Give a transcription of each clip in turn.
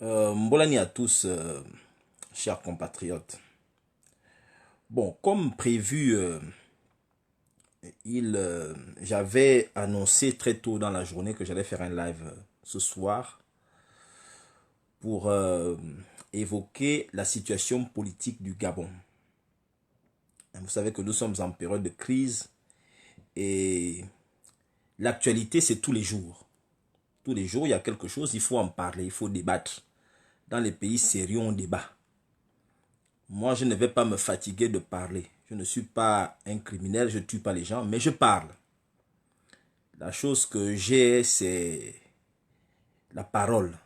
Mbolani à tous, chers compatriotes. Bon, comme prévu, j'avais annoncé très tôt dans la journée que j'allais faire un live ce soir pour évoquer la situation politique du Gabon. Vous savez que nous sommes en période de crise et l'actualité, c'est tous les jours. Tous les jours, il y a quelque chose, il faut en parler, il faut débattre. Dans les pays sérieux, on débat. Moi, je ne vais pas me fatiguer de parler. Je ne suis pas un criminel, je ne tue pas les gens, mais je parle. La chose que j'ai, c'est la parole.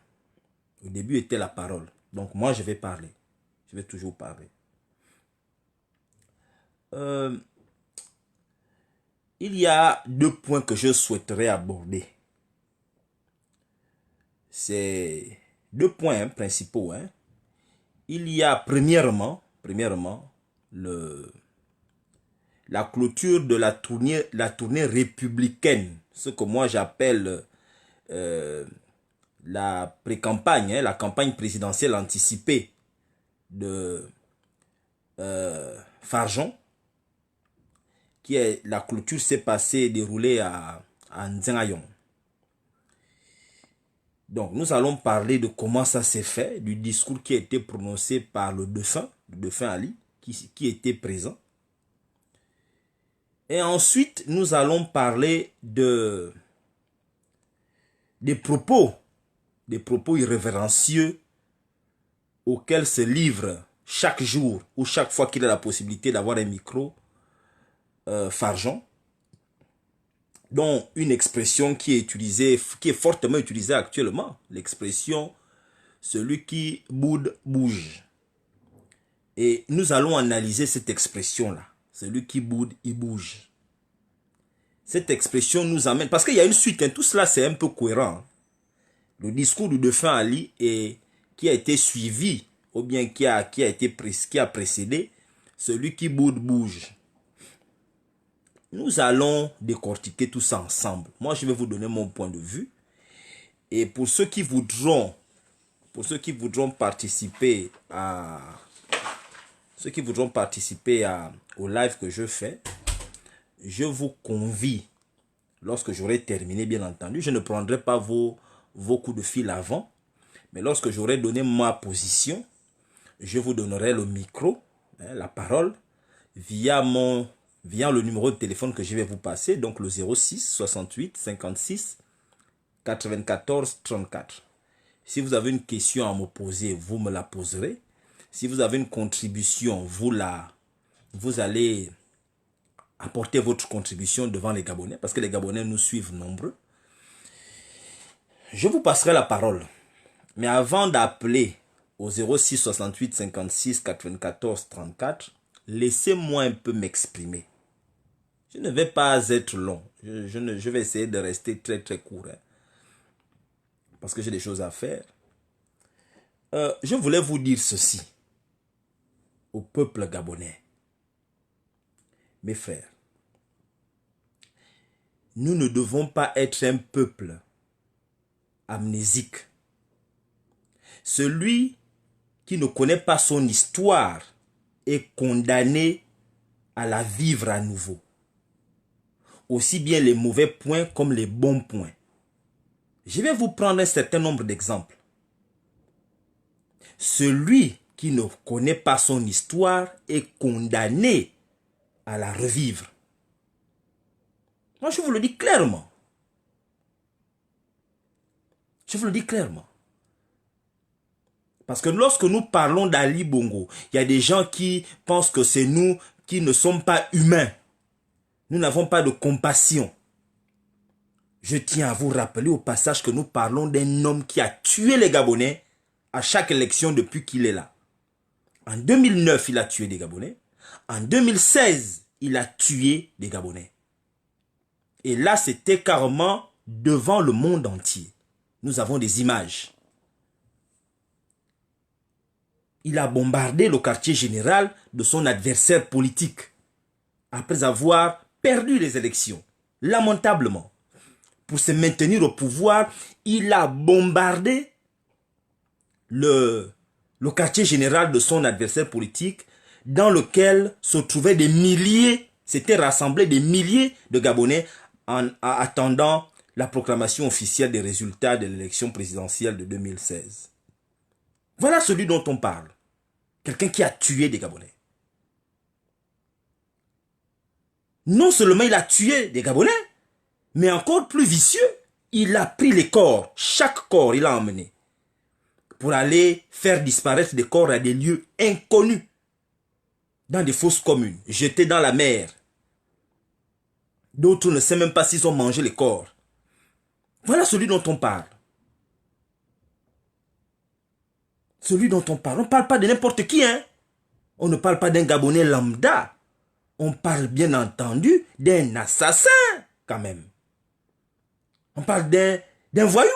Au début était la parole. Donc moi, je vais parler. Je vais toujours parler. Il y a deux points que je souhaiterais aborder. C'est deux points principaux. Il y a premièrement la clôture de la tournée républicaine, ce que moi j'appelle la pré-campagne, la campagne présidentielle anticipée de Farjon, qui est la clôture s'est déroulée à Nzengayong. Donc nous allons parler de comment ça s'est fait, du discours qui a été prononcé par le défunt Ali, qui était présent. Et ensuite, nous allons parler des propos irrévérencieux auxquels se livre chaque jour ou chaque fois qu'il a la possibilité d'avoir un micro Farjon, dont une expression qui est fortement utilisée actuellement, l'expression « celui qui boude bouge ». Et nous allons analyser cette expression-là. Celui qui boude, il bouge. Cette expression nous amène... Parce qu'il y a une suite, tout cela c'est un peu cohérent. Le discours du défunt Ali qui a été suivi, ou bien qui a précédé, celui qui boude, bouge. Nous allons décortiquer tout ça ensemble. Moi, je vais vous donner mon point de vue. Et pour ceux qui voudront participer au live que je fais, je vous convie, lorsque j'aurai terminé, bien entendu, je ne prendrai pas vos coups de fil avant, mais lorsque j'aurai donné ma position, je vous donnerai le micro, la parole, via le numéro de téléphone que je vais vous passer, donc le 06 68 56 94 34. Si vous avez une question à me poser, vous me la poserez. Si vous avez une contribution, vous allez apporter votre contribution devant les Gabonais, parce que les Gabonais nous suivent nombreux. Je vous passerai la parole. Mais avant d'appeler au 06 68 56 94 34, laissez-moi un peu m'exprimer. Je ne vais pas être long. Je vais essayer de rester très très court. Parce que j'ai des choses à faire. Je voulais vous dire ceci. Au peuple gabonais. Mes frères. Nous ne devons pas être un peuple amnésique. Celui qui ne connaît pas son histoire est condamné à la vivre à nouveau. Aussi bien les mauvais points comme les bons points. Je vais vous prendre un certain nombre d'exemples. Celui qui ne connaît pas son histoire est condamné à la revivre. Moi, je vous le dis clairement. Je vous le dis clairement. Parce que lorsque nous parlons d'Ali Bongo, il y a des gens qui pensent que c'est nous qui ne sommes pas humains. Nous n'avons pas de compassion. Je tiens à vous rappeler au passage que nous parlons d'un homme qui a tué les Gabonais à chaque élection depuis qu'il est là. En 2009, il a tué des Gabonais. En 2016, il a tué des Gabonais. Et là, c'était carrément devant le monde entier. Nous avons des images. Il a bombardé le quartier général de son adversaire politique. Après avoir perdu les élections. Lamentablement. Pour se maintenir au pouvoir, il a bombardé le quartier général de son adversaire politique, dans lequel se trouvaient des milliers, s'étaient rassemblés des milliers de Gabonais en attendant la proclamation officielle des résultats de l'élection présidentielle de 2016. Voilà celui dont on parle. Quelqu'un qui a tué des Gabonais. Non seulement il a tué des Gabonais, mais encore plus vicieux, il a pris les corps, chaque corps il a emmené, pour aller faire disparaître des corps à des lieux inconnus, dans des fosses communes, jetés dans la mer. D'autres ne savent même pas s'ils ont mangé les corps. Voilà celui dont on parle. Celui dont on parle. On ne parle pas de n'importe qui, hein. On ne parle pas d'un Gabonais lambda. On parle bien entendu d'un assassin, quand même. On parle d'un voyou.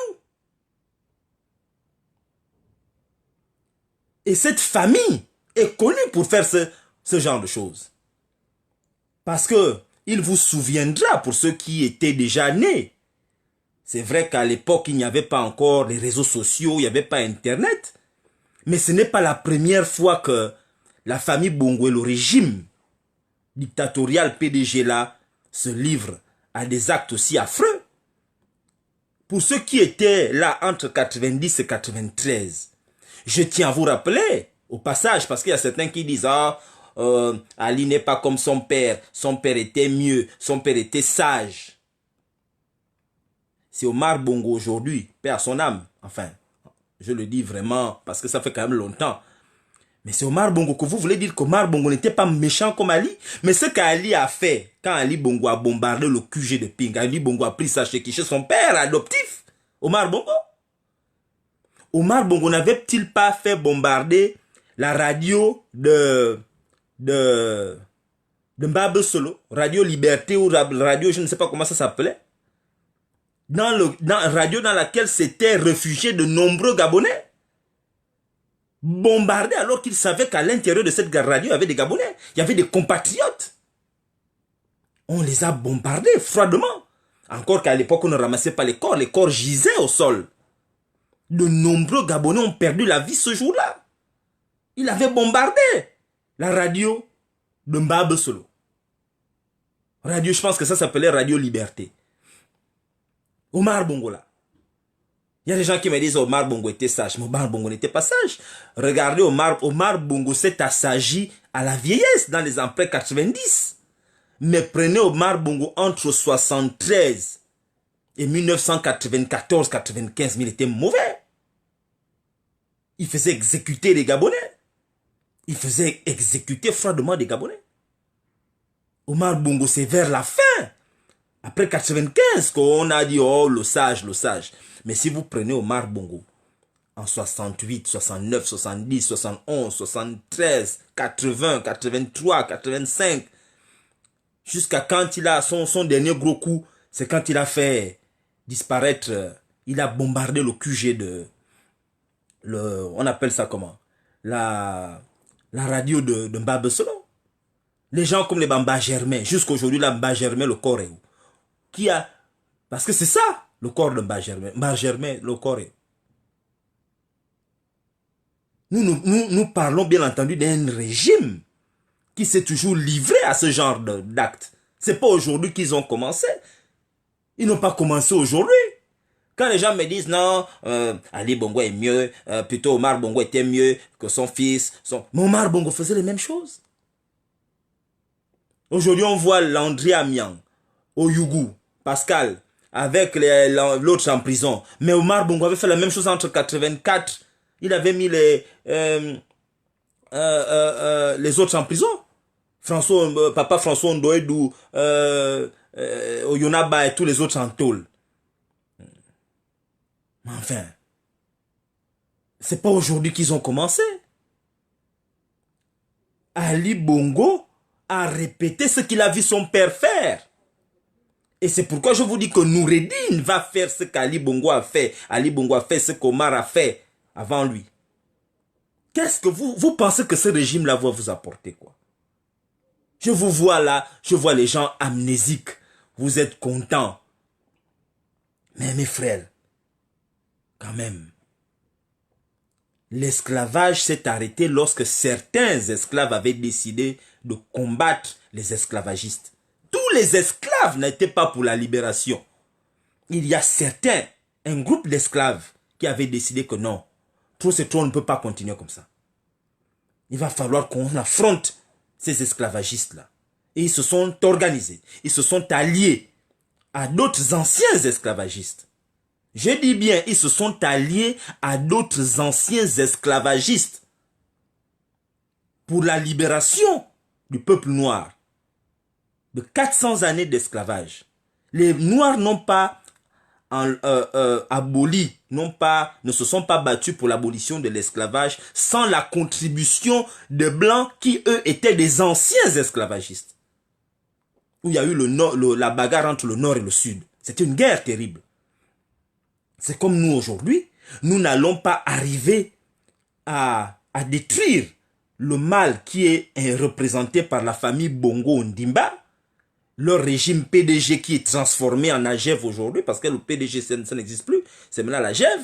Et cette famille est connue pour faire ce genre de choses. Parce que il vous souviendra, pour ceux qui étaient déjà nés, c'est vrai qu'à l'époque, il n'y avait pas encore les réseaux sociaux, il n'y avait pas Internet. Mais ce n'est pas la première fois que la famille Bongo et le régime dictatorial PDG là se livre à des actes aussi affreux. Pour ceux qui étaient là entre 90 et 93, je tiens à vous rappeler, au passage, parce qu'il y a certains qui disent « Ah, Ali n'est pas comme son père était mieux, son père était sage. » C'est Omar Bongo aujourd'hui, paix à son âme, enfin, je le dis vraiment parce que ça fait quand même longtemps. Mais c'est Omar Bongo que vous voulez dire qu'Omar Bongo n'était pas méchant comme Ali. Mais ce qu'Ali a fait, quand Ali Bongo a bombardé le QG de Ping, Ali Bongo a pris ça chez son père adoptif, Omar Bongo. Omar Bongo n'avait-il pas fait bombarder la radio de Mbaba Solo, Radio Liberté ou Radio, je ne sais pas comment ça s'appelait, dans radio dans laquelle s'étaient réfugiés de nombreux Gabonais, bombardés alors qu'ils savaient qu'à l'intérieur de cette radio il y avait des Gabonais, il y avait des compatriotes. On les a bombardés froidement. Encore qu'à l'époque on ne ramassait pas les corps gisaient au sol. De nombreux Gabonais ont perdu la vie ce jour-là. Il avait bombardé la radio de Mbaba Solo. Radio, je pense que ça s'appelait Radio Liberté. Omar Bongo là. Il y a des gens qui me disent Omar Bongo était sage. Mais Omar Bongo n'était pas sage. Regardez, Omar Bongo s'est assagi à la vieillesse dans les après 90. Mais prenez Omar Bongo entre 73 et 1994-95, mais il était mauvais. Il faisait exécuter les Gabonais. Il faisait exécuter froidement des Gabonais. Omar Bongo, c'est vers la fin, après 95, qu'on a dit, oh, le sage, le sage. Mais si vous prenez Omar Bongo, en 68, 69, 70, 71, 73, 80, 83, 85, jusqu'à quand il a son dernier gros coup, c'est quand il a fait disparaître, il a bombardé le QG on appelle ça comment? La radio de Mbaba Solo. Les gens comme les Bamba Germain, jusqu'à aujourd'hui, là, Mbaba Germain, le corps est où? Qui a... Parce que c'est ça, le corps de Mbaba Germain. Mbaba Germain, le corps est où? Nous parlons bien entendu d'un régime qui s'est toujours livré à ce genre d'actes. C'est pas aujourd'hui qu'ils ont commencé. Ils n'ont pas commencé aujourd'hui. Quand les gens me disent non, Ali Bongo est mieux, plutôt Omar Bongo était mieux que son fils. Mais Omar Bongo faisait les mêmes choses. Aujourd'hui, on voit Landry Amiang, Oyougou, Pascal, avec l'autre en prison. Mais Omar Bongo avait fait la même chose entre 84. Il avait mis les autres en prison. Papa François Ndoedou, Oyonaba et tous les autres en tôle. Mais enfin, c'est pas aujourd'hui qu'ils ont commencé. Ali Bongo a répété ce qu'il a vu son père faire. Et c'est pourquoi je vous dis que Noureddine va faire ce qu'Ali Bongo a fait. Ali Bongo a fait ce qu'Omar a fait avant lui. Qu'est-ce que vous pensez que ce régime-là va vous apporter quoi? Je vous vois là, je vois les gens amnésiques. Vous êtes contents. Mais mes frères, quand même, L'esclavage s'est arrêté lorsque certains esclaves avaient décidé de combattre les esclavagistes. Tous les esclaves n'étaient pas pour la libération. Il y a certains, un groupe d'esclaves qui avaient décidé que non, trop c'est trop, on ne peut pas continuer comme ça. Il va falloir qu'on affronte ces esclavagistes-là. Et ils se sont organisés, ils se sont alliés à d'autres anciens esclavagistes. Je dis bien, ils se sont alliés à d'autres anciens esclavagistes pour la libération du peuple noir de 400 années d'esclavage. Les Noirs n'ont pas aboli, ne se sont pas battus pour l'abolition de l'esclavage sans la contribution de Blancs qui, eux, étaient des anciens esclavagistes. Où il y a eu la bagarre entre le Nord et le Sud. C'était une guerre terrible. C'est comme nous aujourd'hui, nous n'allons pas arriver à détruire le mal qui est représenté par la famille Bongo Ndimba, leur régime PDG qui est transformé en AGEV aujourd'hui, parce que le PDG, ça n'existe plus, c'est maintenant l'AGEV.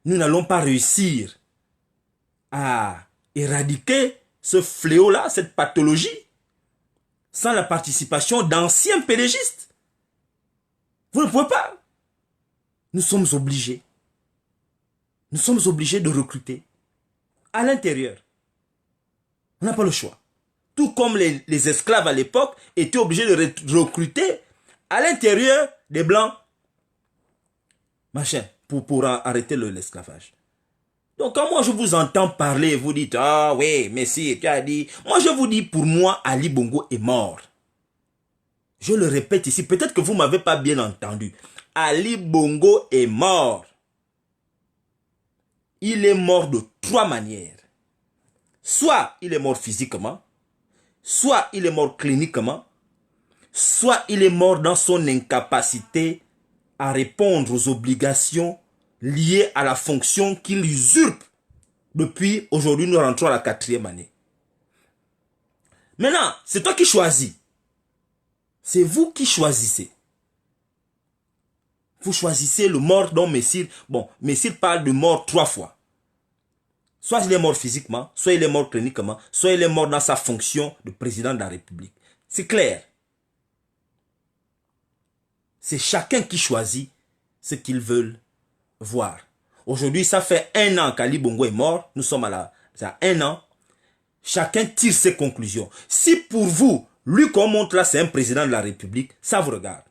Nous n'allons pas réussir à éradiquer ce fléau-là, cette pathologie, sans la participation d'anciens PDGistes. Vous ne pouvez pas. Nous sommes obligés. Nous sommes obligés de recruter à l'intérieur. On n'a pas le choix. Tout comme les esclaves à l'époque étaient obligés de recruter à l'intérieur des Blancs. Machin, pour arrêter l'esclavage. Donc quand moi je vous entends parler, vous dites, ah oui, mais si, tu as dit. Moi je vous dis, pour moi, Ali Bongo est mort. Je le répète ici, peut-être que vous ne m'avez pas bien entendu. Ali Bongo est mort. Il est mort de 3 manières. Soit il est mort physiquement, soit il est mort cliniquement, soit il est mort dans son incapacité à répondre aux obligations liées à la fonction qu'il usurpe. Depuis aujourd'hui, nous rentrons à la 4e année. Maintenant, c'est toi qui choisis. C'est vous qui choisissez. Vous choisissez le mort dont Messire... Bon, Messire parle de mort 3 fois. Soit il est mort physiquement, soit il est mort cliniquement, soit il est mort dans sa fonction de président de la République. C'est clair. C'est chacun qui choisit ce qu'ils veulent voir. Aujourd'hui, ça fait 1 an qu'Ali Bongo est mort. Nous sommes à 1 an. Chacun tire ses conclusions. Si pour vous, lui qu'on montre là, c'est un président de la République, ça vous regarde.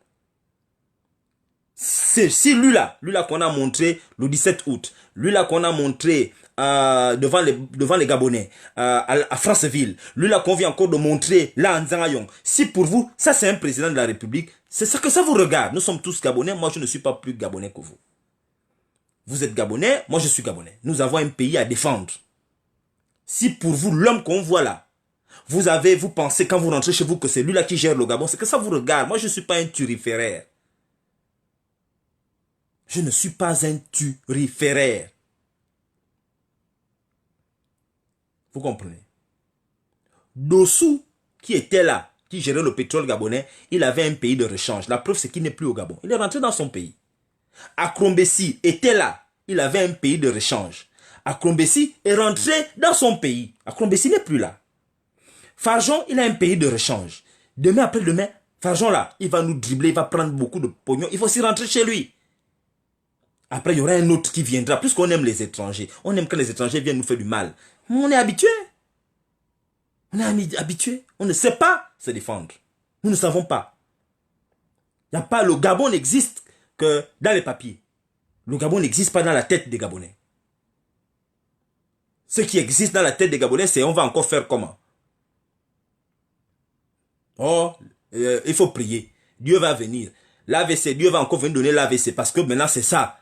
Si lui là qu'on a montré le 17 août, lui là qu'on a montré devant les Gabonais, à Franceville, lui là qu'on vient encore de montrer là en Nzangayong, si pour vous, ça c'est un président de la République, c'est ça que ça vous regarde. Nous sommes tous Gabonais, moi je ne suis pas plus Gabonais que vous. Vous êtes Gabonais, moi je suis Gabonais. Nous avons un pays à défendre. Si pour vous, l'homme qu'on voit là, vous pensez quand vous rentrez chez vous que c'est lui là qui gère le Gabon, c'est que ça vous regarde. Moi je ne suis pas un turiféraire. Je ne suis pas un turiféraire. Vous comprenez? Dossou, qui était là, qui gérait le pétrole gabonais, il avait un pays de rechange. La preuve, c'est qu'il n'est plus au Gabon. Il est rentré dans son pays. Akrombessi était là, il avait un pays de rechange. Akrombessi est rentré dans son pays. Akrombessi n'est plus là. Farjon, il a un pays de rechange. Demain après-demain, Farjon là, il va nous dribbler, il va prendre beaucoup de pognon, il faut aussi rentrer chez lui. Après, il y aura un autre qui viendra, puisqu'on aime les étrangers. On aime quand les étrangers viennent nous faire du mal. On est habitué. On est habitué. On ne sait pas se défendre. Nous ne savons pas. Il n'y a pas, le Gabon n'existe que dans les papiers. Le Gabon n'existe pas dans la tête des Gabonais. Ce qui existe dans la tête des Gabonais, c'est on va encore faire comment? Oh, il faut prier. Dieu va venir. L'AVC, Dieu va encore venir donner l'AVC parce que maintenant c'est ça.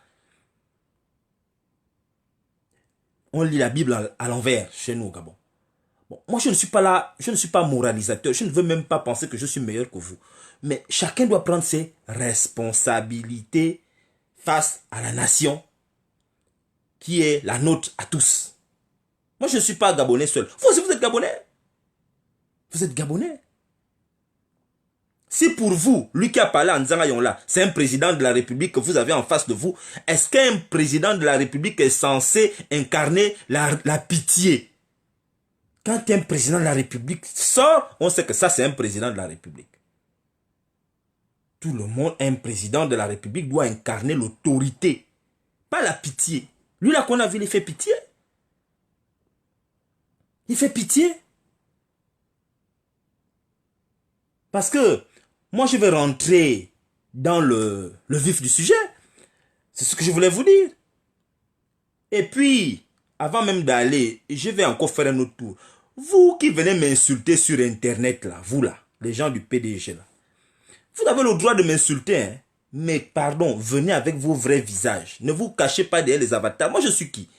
On lit la Bible à l'envers chez nous au Gabon. Bon, moi, je ne suis pas là, je ne suis pas moralisateur. Je ne veux même pas penser que je suis meilleur que vous. Mais chacun doit prendre ses responsabilités face à la nation qui est la nôtre à tous. Moi, je ne suis pas Gabonais seul. Vous aussi, vous êtes Gabonais. Vous êtes Gabonais. Si pour vous, lui qui a parlé en Nzanga là, c'est un président de la République que vous avez en face de vous, est-ce qu'un président de la République est censé incarner la pitié? Quand un président de la République sort, on sait que ça c'est un président de la République. Tout le monde, un président de la République doit incarner l'autorité, pas la pitié. Lui là qu'on a vu, il fait pitié. Il fait pitié. Parce que moi, je vais rentrer dans le vif du sujet. C'est ce que je voulais vous dire. Et puis, avant même d'aller, je vais encore faire un autre tour. Vous qui venez m'insulter sur Internet, là, vous là, les gens du PDG, là, vous avez le droit de m'insulter, hein. Mais pardon, venez avec vos vrais visages. Ne vous cachez pas derrière les avatars. Moi, je suis qui?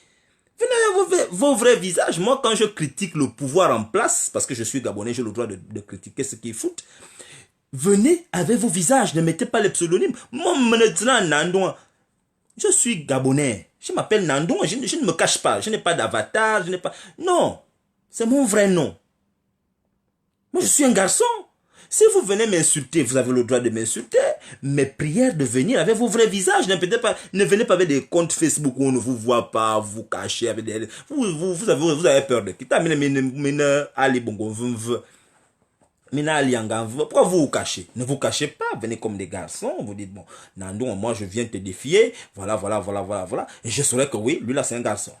Venez avec vos vrais visages. Moi, quand je critique le pouvoir en place, parce que je suis Gabonais, j'ai le droit de critiquer ce qu'ils foutent. Venez avec vos visages, ne mettez pas les pseudonymes. Moi, maintenant, Nandouan, je suis Gabonais. Je m'appelle Nandouan, je ne me cache pas. Je n'ai pas d'avatar, je n'ai pas... Non, c'est mon vrai nom. Moi, je suis un garçon. Si vous venez m'insulter, vous avez le droit de m'insulter. Mais prière de venir avec vos vrais visages. Ne venez pas avec des comptes Facebook où on ne vous voit pas, vous cachez avec des... Vous avez peur de qui? Pourquoi vous vous cachez? Ne vous cachez pas, venez comme des garçons, vous dites, bon, Nando, moi je viens te défier, voilà. Et je saurais que oui, lui là c'est un garçon.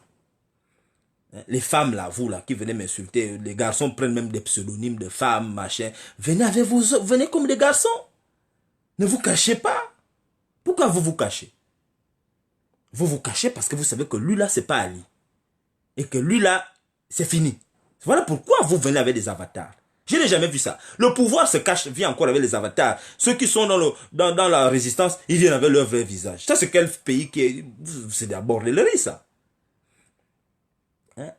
Les femmes là, vous là, qui venez m'insulter, les garçons prennent même des pseudonymes de femmes, machin. Venez comme des garçons. Ne vous cachez pas. Pourquoi vous vous cachez? Vous vous cachez parce que vous savez que lui là, c'est pas Ali. Et que lui là, c'est fini. Voilà pourquoi vous venez avec des avatars. Je n'ai jamais vu ça. Le pouvoir se cache, vient encore avec les avatars. Ceux qui sont dans la résistance, ils viennent avec leur vrai visage. Ça, c'est quel pays qui est... C'est de la bordellerie, ça. Hein?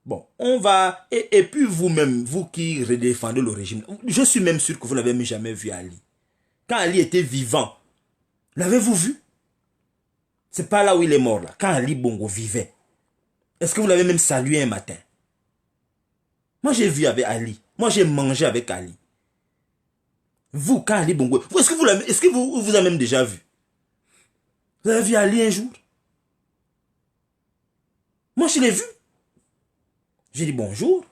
Bon, on va... Et puis vous-même, vous qui redéfendez le régime, je suis même sûr que vous n'avez jamais vu Ali. Quand Ali était vivant, l'avez-vous vu? C'est pas là où il est mort, là. Quand Ali Bongo vivait. Est-ce que vous l'avez même salué un matin? Moi, j'ai vu avec Ali. Moi, j'ai mangé avec Ali. Vous, quand Ali Bongo... Est-ce que vous avez même déjà vu? Vous avez vu Ali un jour? Moi, je l'ai vu. J'ai dit bonjour.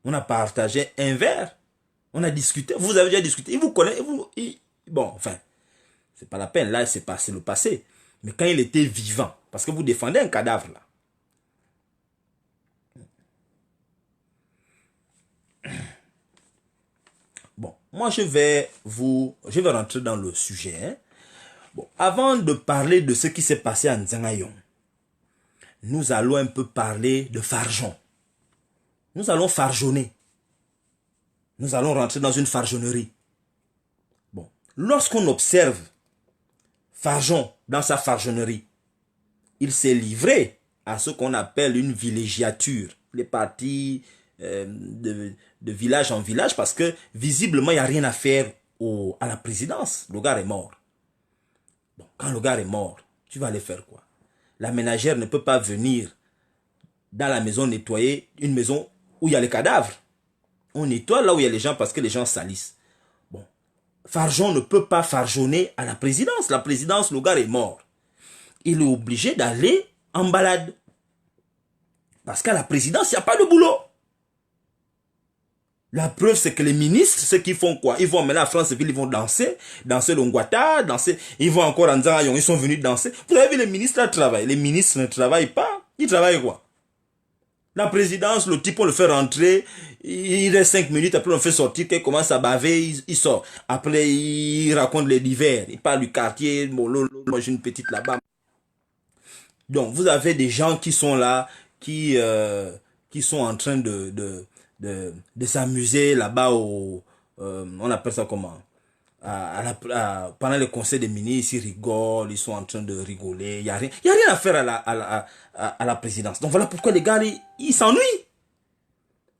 On a partagé un verre. On a discuté. Vous avez déjà discuté. Il vous connaît. Bon, enfin, c'est pas la peine. Là, c'est le passé. Mais quand il était vivant, parce que vous défendez un cadavre, là. Bon, moi je vais rentrer dans le sujet. Hein. Bon, avant de parler de ce qui s'est passé à Nzangayon, nous allons un peu parler de Farjon. Nous allons farjonner. Nous allons rentrer dans une farjonnerie. Bon, lorsqu'on observe Farjon dans sa farjonnerie, il s'est livré à ce qu'on appelle une villégiature. Les partis de village en village parce que visiblement il n'y a rien à faire à la présidence. Le gars est mort. Bon, quand le gars est mort, tu vas aller faire quoi? La ménagère ne peut pas venir dans la maison nettoyer une maison où il y a les cadavres. On nettoie là où il y a les gens parce que les gens salissent. Bon, Farjon ne peut pas farjonner à la présidence. La présidence, le gars est mort. Il est obligé d'aller en balade. Parce qu'à la présidence, il n'y a pas de boulot. La preuve, c'est que les ministres, ceux qui font quoi? Ils vont maintenant à Franceville, ils vont danser le Ngwata, danser. Ils vont encore en Nzangayon, ils sont venus danser. Vous avez vu, les ministres là travaillent. Les ministres ne travaillent pas. Ils travaillent quoi? La présidence, le type, on le fait rentrer, il reste 5 minutes, après on le fait sortir, qu'il commence à baver, il sort. Après, il raconte les divers. Il parle du quartier, bon, moi j'ai une petite là-bas. Donc, vous avez des gens qui sont là, qui sont en train de s'amuser là-bas on appelle ça comment? Pendant le conseil des ministres, ils rigolent, ils sont en train de rigoler. Il n'y a rien à faire à la présidence. Donc voilà pourquoi les gars, ils s'ennuient.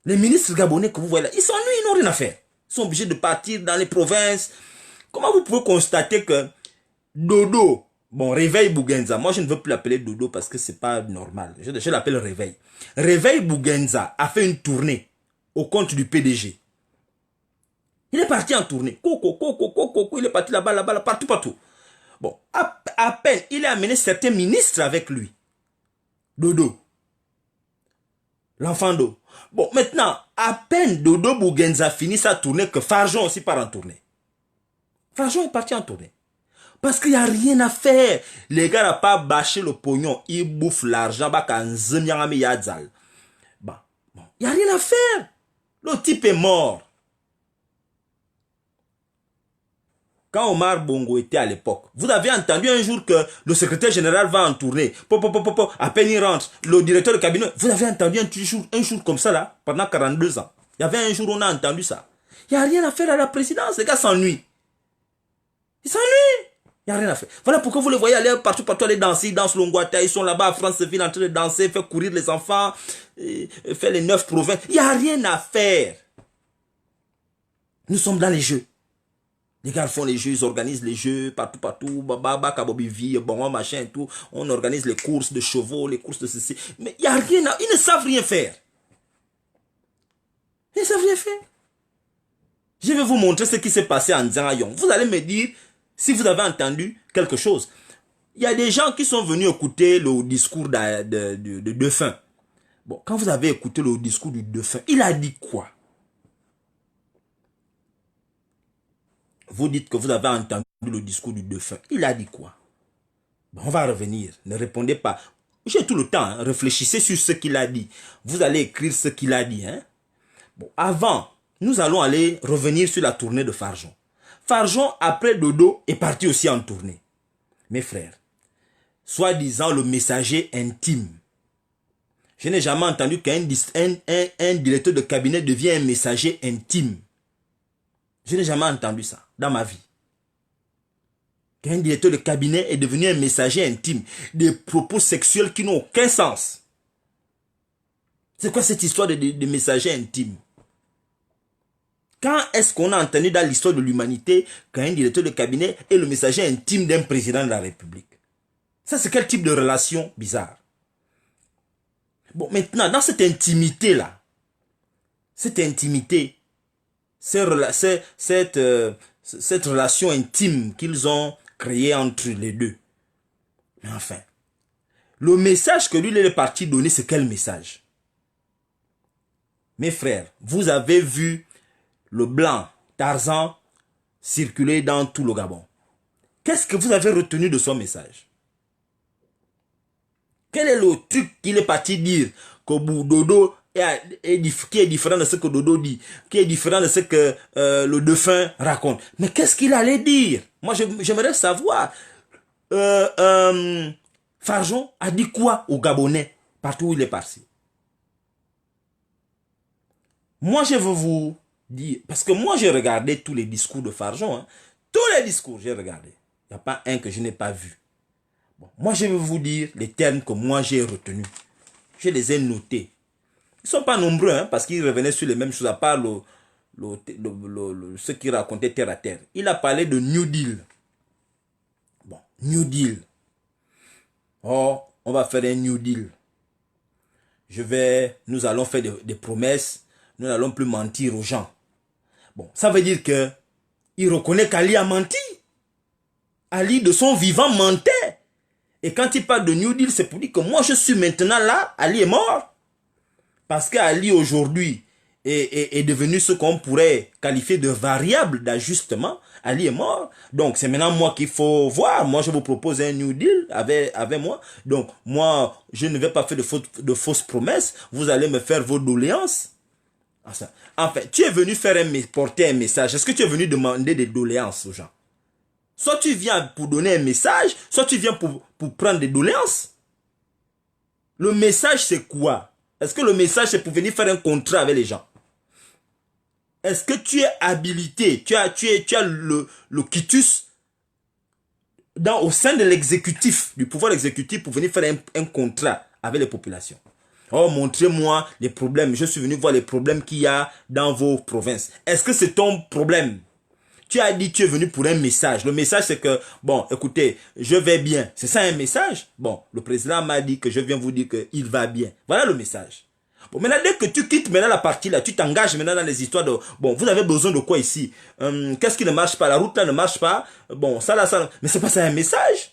Les ministres gabonais que vous voyez là, ils s'ennuient, ils n'ont rien à faire. Ils sont obligés de partir dans les provinces. Comment vous pouvez constater que Dodo, bon, Réveil Bougenza, moi je ne veux plus l'appeler Dodo parce que c'est pas normal. Je l'appelle Réveil. Réveil Bougenza a fait une tournée au compte du PDG. Il est parti en tournée. Il est parti là-bas, là-bas, partout, partout. Bon, à peine, il a amené certains ministres avec lui. Dodo. L'enfant d'eau. Bon, maintenant, à peine Dodo Bougenza finit sa tournée que Farjon aussi part en tournée. Farjon est parti en tournée. Parce qu'il n'y a rien à faire. Les gars n'ont pas bâché le pognon. Ils bouffent l'argent. Bon, il n'y a rien à faire. Le type est mort. Quand Omar Bongo était à l'époque, vous avez entendu un jour que le secrétaire général va en tournée. À peine il rentre, le directeur de cabinet. Vous avez entendu un jour comme ça là, pendant 42 ans. Il y avait un jour où on a entendu ça. Il n'y a rien à faire à la présidence. Les gars s'ennuient. Ils s'ennuient. Il n'y a rien à faire. Voilà pourquoi vous les voyez aller partout, aller danser. Ils dansent l'Ongwata. Ils sont là-bas à Franceville en train de danser, faire courir les enfants, faire les 9 provinces. Il n'y a rien à faire. Nous sommes dans les jeux. Les gars font les jeux, ils organisent les jeux partout, bon, machin et tout. On organise les courses de chevaux, les courses de ceci. Mais il n'y a rien, ils ne savent rien faire. Ils ne savent rien faire. Je vais vous montrer ce qui s'est passé en Nzangayon. Vous allez me dire si vous avez entendu quelque chose. Il y a des gens qui sont venus écouter le discours de défunt. Bon, quand vous avez écouté le discours du défunt, il a dit quoi? Vous dites que vous avez entendu le discours du défunt. Il a dit quoi? Bon, on va revenir. Ne répondez pas. J'ai tout le temps. Hein. Réfléchissez sur ce qu'il a dit. Vous allez écrire ce qu'il a dit. Hein. Bon, avant, nous allons aller revenir sur la tournée de Farjon. Farjon, après Dodo, est parti aussi en tournée. Mes frères, soi-disant le messager intime. Je n'ai jamais entendu qu'un directeur de cabinet devienne un messager intime. Je n'ai jamais entendu ça dans ma vie. Qu'un directeur de cabinet est devenu un messager intime. Des propos sexuels qui n'ont aucun sens. C'est quoi cette histoire de messager intime? Quand est-ce qu'on a entendu dans l'histoire de l'humanité qu'un directeur de cabinet est le messager intime d'un président de la République? Ça, c'est quel type de relation bizarre? Bon, maintenant, dans cette intimité-là, cette relation intime qu'ils ont créée entre les deux. Mais enfin, le message que lui, il est parti donner, c'est quel message? Mes frères, vous avez vu le blanc Tarzan circuler dans tout le Gabon. Qu'est-ce que vous avez retenu de son message? Quel est le truc qu'il est parti dire que Dodo qui est différent de ce que Dodo dit, qui est différent de ce que le défunt raconte? Mais qu'est-ce qu'il allait dire? Moi, j'aimerais savoir. Farjon a dit quoi aux Gabonais partout où il est parti? Moi, je veux vous dire, parce que moi, j'ai regardé tous les discours de Farjon. Hein. Tous les discours, j'ai regardé. Il n'y a pas un que je n'ai pas vu. Bon, moi, je vais vous dire les termes que moi, j'ai retenus. Je les ai notés. Ils ne sont pas nombreux, hein, parce qu'ils revenaient sur les mêmes choses, à part ce qu'il racontait terre à terre. Il a parlé de New Deal. Bon, New Deal. Oh, on va faire un New Deal. Nous allons faire des promesses. Nous n'allons plus mentir aux gens. Bon, ça veut dire que il reconnaît qu'Ali a menti. Ali, de son vivant, mentait. Et quand il parle de New Deal, c'est pour dire que moi, je suis maintenant là, Ali est mort. Parce qu'Ali, aujourd'hui, est devenu ce qu'on pourrait qualifier de variable d'ajustement. Ali est mort. Donc, c'est maintenant moi qu'il faut voir. Moi, je vous propose un New Deal avec moi. Donc, moi, je ne vais pas faire de fausses promesses. Vous allez me faire vos doléances. Enfin, tu es venu porter un message. Est-ce que tu es venu demander des doléances aux gens? Soit tu viens pour donner un message, soit tu viens pour prendre des doléances. Le message, c'est quoi? Est-ce que le message, c'est pour venir faire un contrat avec les gens? Est-ce que tu es habilité, tu as le quitus au sein de l'exécutif, du pouvoir exécutif, pour venir faire un contrat avec les populations? Oh, montrez-moi les problèmes. Je suis venu voir les problèmes qu'il y a dans vos provinces. Est-ce que c'est ton problème? Tu as dit que tu es venu pour un message. Le message, c'est que, bon, écoutez, je vais bien. C'est ça un message? Bon, le président m'a dit que je viens vous dire qu'il va bien. Voilà le message. Bon, maintenant, dès que tu quittes maintenant la partie là, tu t'engages maintenant dans les histoires de, bon, vous avez besoin de quoi ici? Qu'est-ce qui ne marche pas? La route là ne marche pas. Bon, ça là, ça. Mais c'est pas ça un message.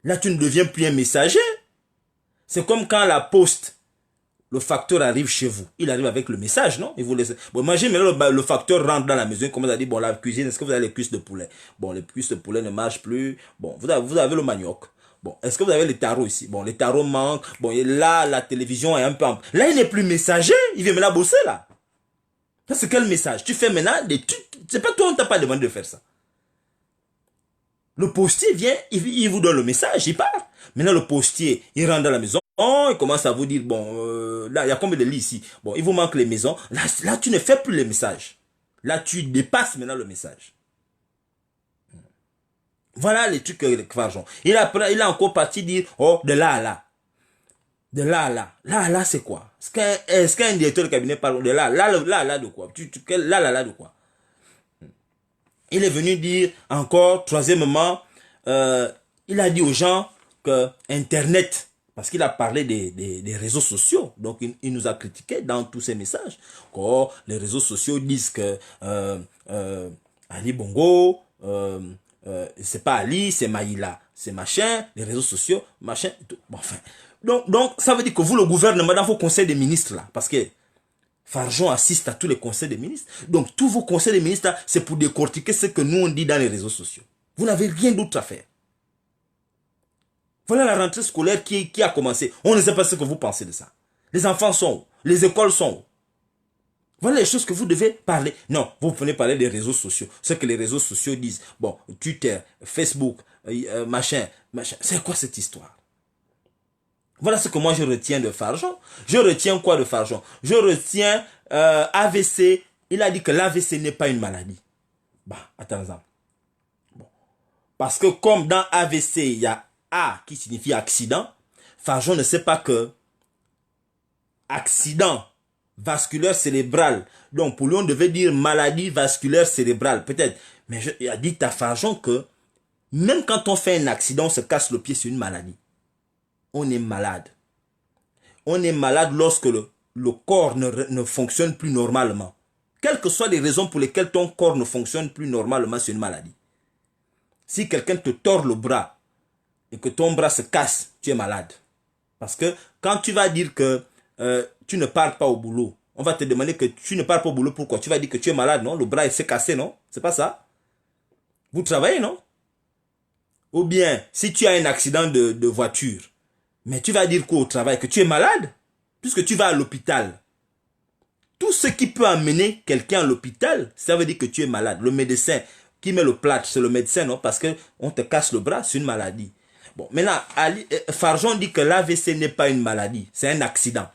Là, tu ne deviens plus un messager. C'est comme quand la poste, le facteur arrive chez vous. Il arrive avec le message, non? Il vous laisse. Bon, imaginez maintenant le facteur rentre dans la maison, comme vous a dit, bon, la cuisine, est-ce que vous avez les cuisses de poulet? Bon, les cuisses de poulet ne marchent plus. Bon, vous avez le manioc. Bon, est-ce que vous avez les tarots ici? Bon, les tarots manquent. Bon, et là, la télévision est un peu... Là, il n'est plus messager. Il vient maintenant bosser, là. Ça, c'est quel message? Tu fais maintenant des trucs. C'est pas toi, on t'a pas demandé de faire ça. Le postier vient, il vous donne le message, il part. Maintenant, le postier, il rentre dans la maison. Oh, il commence à vous dire, bon, là, il y a combien de lits ici? Bon, il vous manque les maisons. Là, tu ne fais plus les messages. Là, tu dépasses maintenant le message. Voilà les trucs que Kvarjon. Il a encore parti dire, oh, de là à là. De là à là. Là à là, c'est quoi? Est-ce qu'un directeur de cabinet parle de là? Là de quoi? Là de quoi? Il est venu dire encore, troisièmement, il a dit aux gens que Internet, parce qu'il a parlé des réseaux sociaux, donc il nous a critiqué dans tous ses messages. Quand les réseaux sociaux disent que Ali Bongo, c'est pas Ali, c'est Maïla, c'est machin, les réseaux sociaux, machin, tout. Bon, enfin. Donc, ça veut dire que vous, le gouvernement, dans vos conseils des ministres, là, parce que Farjon assiste à tous les conseils des ministres. Donc, tous vos conseils des ministres, c'est pour décortiquer ce que nous, on dit dans les réseaux sociaux. Vous n'avez rien d'autre à faire. Voilà la rentrée scolaire qui a commencé. On ne sait pas ce que vous pensez de ça. Les enfants sont où? Les écoles sont où? Voilà les choses que vous devez parler. Non, vous venez parler des réseaux sociaux. Ce que les réseaux sociaux disent. Bon, Twitter, Facebook, machin. C'est quoi cette histoire? Voilà ce que moi je retiens de Farjon. Je retiens quoi de Farjon? Je retiens AVC. Il a dit que l'AVC n'est pas une maladie. Bah, attends-en. Bon. Parce que comme dans AVC, il y a A qui signifie accident, Farjon ne sait pas que accident vasculaire cérébral. Donc pour lui, on devait dire maladie vasculaire cérébrale, peut-être. Mais il a dit à Farjon que même quand on fait un accident, on se casse le pied, c'est une maladie. On est malade. On est malade lorsque le corps ne fonctionne plus normalement. Quelles que soient les raisons pour lesquelles ton corps ne fonctionne plus normalement, c'est une maladie. Si quelqu'un te tord le bras et que ton bras se casse, tu es malade. Parce que quand tu vas dire que tu ne pars pas au boulot, on va te demander que tu ne pars pas au boulot, pourquoi? Tu vas dire que tu es malade, non? Le bras s'est cassé, non? C'est pas ça? Vous travaillez, non? Ou bien, si tu as un accident de voiture, mais tu vas dire quoi au travail? Que tu es malade? Puisque tu vas à l'hôpital. Tout ce qui peut amener quelqu'un à l'hôpital, ça veut dire que tu es malade. Le médecin qui met le plâtre, c'est le médecin, non? Parce qu'on te casse le bras, c'est une maladie. Bon, maintenant, Farjon dit que l'AVC n'est pas une maladie, c'est un accident.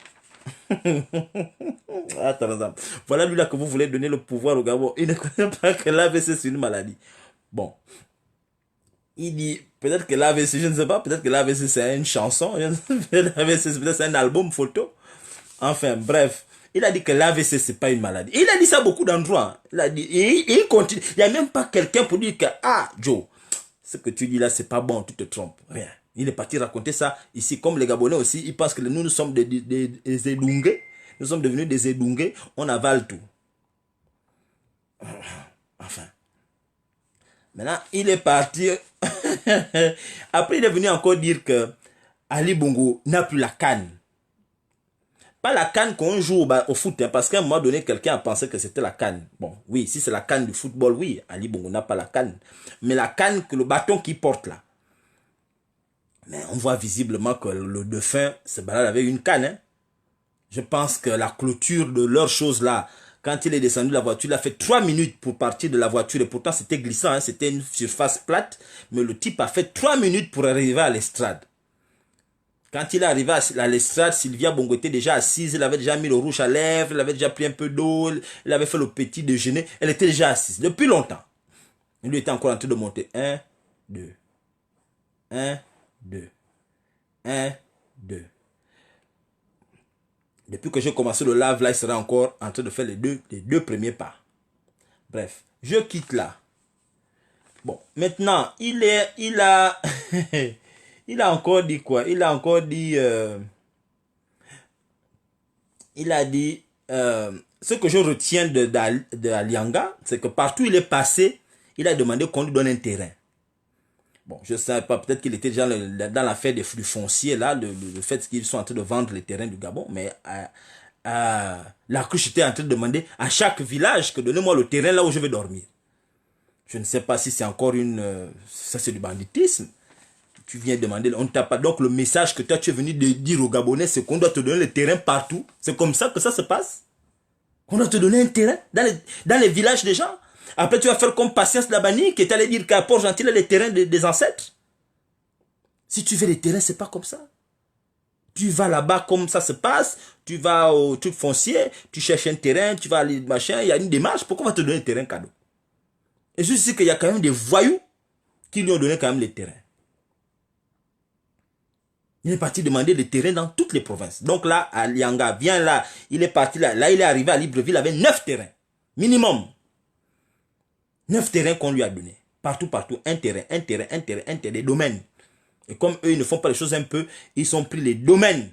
Attends, voilà lui là que vous voulez donner le pouvoir au Gabon. Il ne connaît pas que l'AVC c'est une maladie. Bon. Il dit, peut-être que l'AVC, je ne sais pas, peut-être que l'AVC c'est une chanson, peut-être c'est un album photo. Enfin, bref. Il a dit que l'AVC c'est pas une maladie. Et il a dit ça à beaucoup d'endroits. Il a dit, et il continue. Il n'y a même pas quelqu'un pour dire que, ah, Joe, ce que tu dis là, c'est pas bon, tu te trompes. Rien. Il est parti raconter ça ici. Comme les Gabonais aussi, ils pensent que nous sommes des édungués. Nous sommes devenus des édungués. On avale tout. Enfin. Maintenant, il est parti. Après, il est venu encore dire que Ali Bongo n'a plus la canne. Pas la canne qu'on joue au foot, hein, parce qu'à un moment donné, quelqu'un a pensé que c'était la canne. Bon, oui, si c'est la canne du football, oui, Ali Bongo n'a pas la canne. Mais la canne, le bâton qu'il porte là. Mais on voit visiblement que le dauphin se balade avec une canne. Hein. Je pense que la clôture de leur chose là, quand il est descendu de la voiture, il a fait 3 minutes pour partir de la voiture. Et pourtant, c'était glissant, hein, c'était une surface plate. Mais le type a fait 3 minutes pour arriver à l'estrade. Quand il est arrivé à l'estrade, Sylvia Bongo était déjà assise. Elle avait déjà mis le rouge à lèvres. Elle avait déjà pris un peu d'eau. Elle avait fait le petit déjeuner. Elle était déjà assise depuis longtemps. Il lui était encore en train de monter. 1, 2. 1, 2. 1, 2. Depuis que j'ai commencé le live, là, il sera encore en train de faire les deux premiers pas. Bref, je quitte là. Bon, maintenant, il a, il a encore dit quoi? Il a encore dit, il a dit, ce que je retiens de Alianga, c'est que partout où il est passé, il a demandé qu'on lui donne un terrain. Bon, je ne sais pas, peut-être qu'il était déjà dans l'affaire des flux fonciers, là, le fait qu'ils sont en train de vendre les terrains du Gabon, mais la cruche était en train de demander à chaque village que donnez-moi le terrain là où je vais dormir. Je ne sais pas si c'est encore ça c'est du banditisme. Tu viens demander, on ne t'a pas. Donc le message que toi tu es venu de dire aux Gabonais, c'est qu'on doit te donner le terrain partout. C'est comme ça que ça se passe. On doit te donner un terrain dans les villages des gens. Après, tu vas faire comme Patience Labani qui est allé dire qu'à Port-Gentil, les terrains des ancêtres. Si tu veux les terrains, c'est pas comme ça. Tu vas là-bas comme ça se passe, tu vas au truc foncier, tu cherches un terrain, tu vas aller machin, il y a une démarche, pourquoi on va te donner un terrain cadeau? Et je sais qu'il y a quand même des voyous qui lui ont donné quand même les terrains. Il est parti demander des terrains dans toutes les provinces. Donc là, à Lianga, viens là, il est parti là, là il est arrivé à Libreville avec 9 terrains, minimum. 9 terrains qu'on lui a donnés. Partout, partout, un terrain, des domaines. Et comme eux, ils ne font pas les choses un peu, ils ont pris les domaines.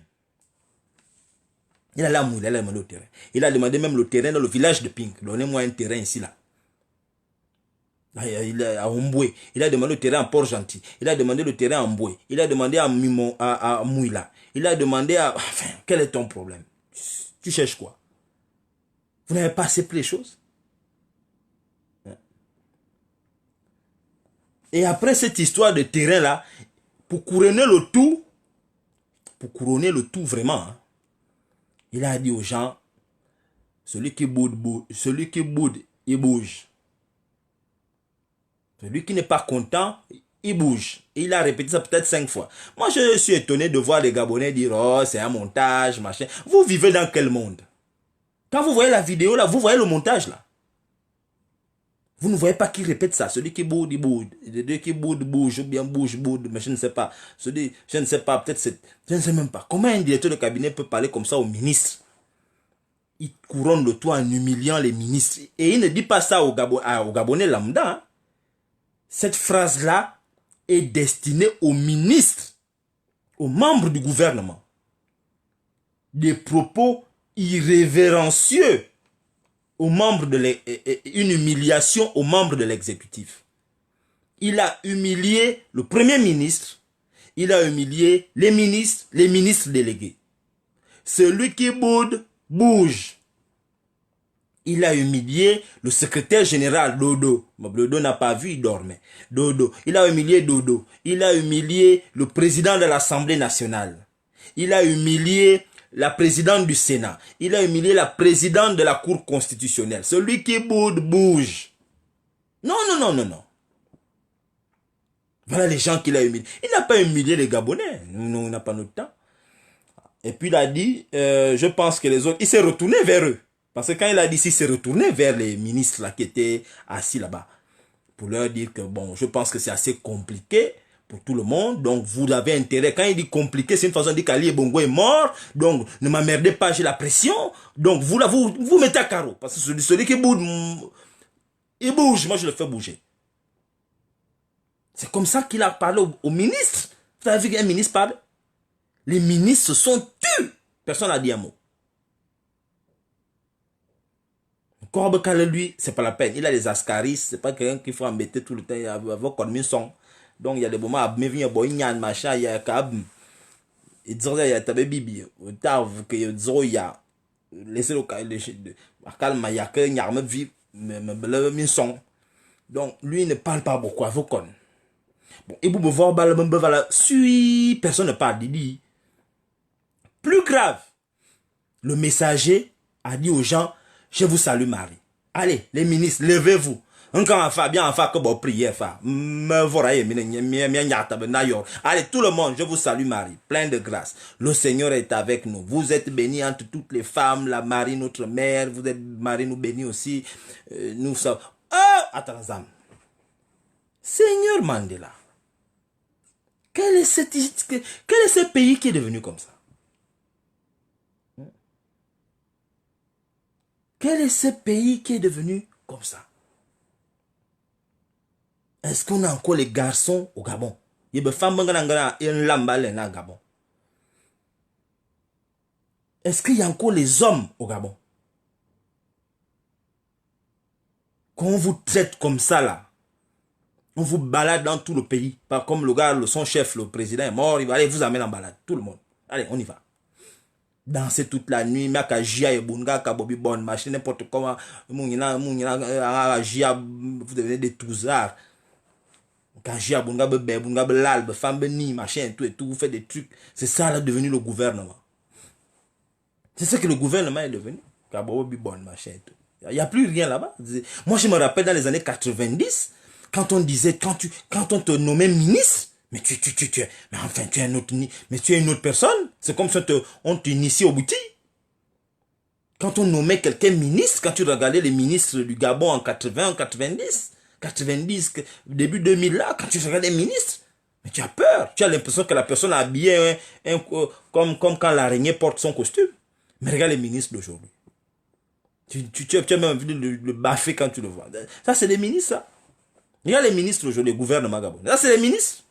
Il a demandé le terrain. Il a demandé même le terrain dans le village de Pink. Donnez-moi un terrain ici, là. À Omboué. Il a demandé le terrain à Port-Gentil. Il a demandé le terrain à Omboué. Il a demandé à Mouila. Il a demandé à... Enfin, quel est ton problème? Tu cherches quoi? Vous n'avez pas assez pris les choses? Et après cette histoire de terrain-là, pour couronner vraiment, hein, il a dit aux gens, celui qui boude, il bouge. Celui qui n'est pas content, il bouge. Et il a répété ça peut-être 5 fois. Moi, je suis étonné de voir les Gabonais dire, oh, c'est un montage, machin. Vous vivez dans quel monde? Quand vous voyez la vidéo, là, vous voyez le montage, là. Vous ne voyez pas qui répète ça. Celui qui boude, il boude. Celui qui boude, bouge. Ou bien bouge, boude. Mais je ne sais pas. Je ne sais pas. Peut-être c'est... Je ne sais même pas. Comment un directeur de cabinet peut parler comme ça au ministre? Il couronne le tout en humiliant les ministres. Et il ne dit pas ça aux Gabonais lambda. Hein. Cette phrase-là est destinée aux ministres, aux membres du gouvernement. Des propos irrévérencieux aux membres une humiliation aux membres de l'exécutif. Il a humilié le premier ministre, il a humilié les ministres délégués. Celui qui boude, bouge. Il a humilié le secrétaire général Dodo. Dodo n'a pas vu, il dormait. Dodo. Il a humilié Dodo. Il a humilié le président de l'Assemblée nationale. Il a humilié la présidente du Sénat. Il a humilié la présidente de la Cour constitutionnelle. Celui qui boude, bouge. Non. Voilà les gens qu'il a humiliés. Il n'a pas humilié les Gabonais. Nous, on n'a pas notre temps. Et puis il a dit, je pense que les autres, il s'est retourné vers eux. Parce que quand il a dit, il s'est retourné vers les ministres là, qui étaient assis là-bas. Pour leur dire que, bon, je pense que c'est assez compliqué pour tout le monde. Donc, vous avez intérêt. Quand il dit compliqué, c'est une façon de dire qu'Ali Bongo est mort. Donc, ne m'emmerdez pas, j'ai la pression. Donc, vous là, vous mettez à carreau. Parce que celui qui bouge, il bouge. Moi, je le fais bouger. C'est comme ça qu'il a parlé au ministre. Vous avez vu qu'un ministre parle? Les ministres se sont tus. Personne n'a dit un mot. Corbe Kale, lui, c'est pas la peine. Il a des ascaris. C'est pas quelqu'un qu'il faut embêter tout le temps. Il va comme une son. Donc, il y a des moments, mais il y a un machin, il y a un il dit, il y a un bibi. Au tard, il y a laissez le cas, il y a qu'un arme vie, mais son. Donc, lui, il ne parle pas beaucoup. Bon, et vous me voir, personne ne parle. Il dit, plus grave, le messager a dit aux gens, je vous salue Marie. Allez, les ministres, levez-vous. Allez, tout le monde, je vous salue Marie, plein de grâce. Le Seigneur est avec nous. Vous êtes bénis entre toutes les femmes, la Marie, notre mère. Vous êtes Marie, nous bénis aussi. Nous sommes... Oh, attends, Seigneur Mandela. Quel est ce pays qui est devenu comme ça? Quel est ce pays qui est devenu comme ça? Est-ce qu'on a encore les garçons au Gabon? Il y a des femmes qui ont Gabon. Est-ce qu'il y a encore les hommes au Gabon? Quand on vous traite comme ça là, on vous balade dans tout le pays. Pas comme le gars, son chef, le président est mort, il va aller vous amener en balade. Tout le monde. Allez, on y va. Danser toute la nuit, maka jia et bunga, kabobi bonne machine, n'importe comment. Mounina, jia, vous devenez des touzards. Quand jia, bunga, bébé, bunga, l'albe, femme, ni, machin, tout et tout, vous faites des trucs. C'est ça là devenu le gouvernement. C'est ça que le gouvernement est devenu. Kabobi bonne machin et tout. Il n'y a plus rien là-bas. Moi, je me rappelle dans les années 90, quand on disait, quand on te nommait ministre, mais mais enfin, tu es une autre personne. C'est comme si on t'initie au bouti. Quand on nommait quelqu'un ministre, quand tu regardais les ministres du Gabon en 80, en 90, début 2000 là, quand tu regardais les ministres, mais tu as peur. Tu as l'impression que la personne a habillé comme quand l'araignée porte son costume. Mais regarde les ministres d'aujourd'hui. Tu as même envie de le baffer quand tu le vois. Ça, c'est des ministres, ça. Il y a les ministres aujourd'hui, le gouvernement gabonais. Ça, c'est les ministres.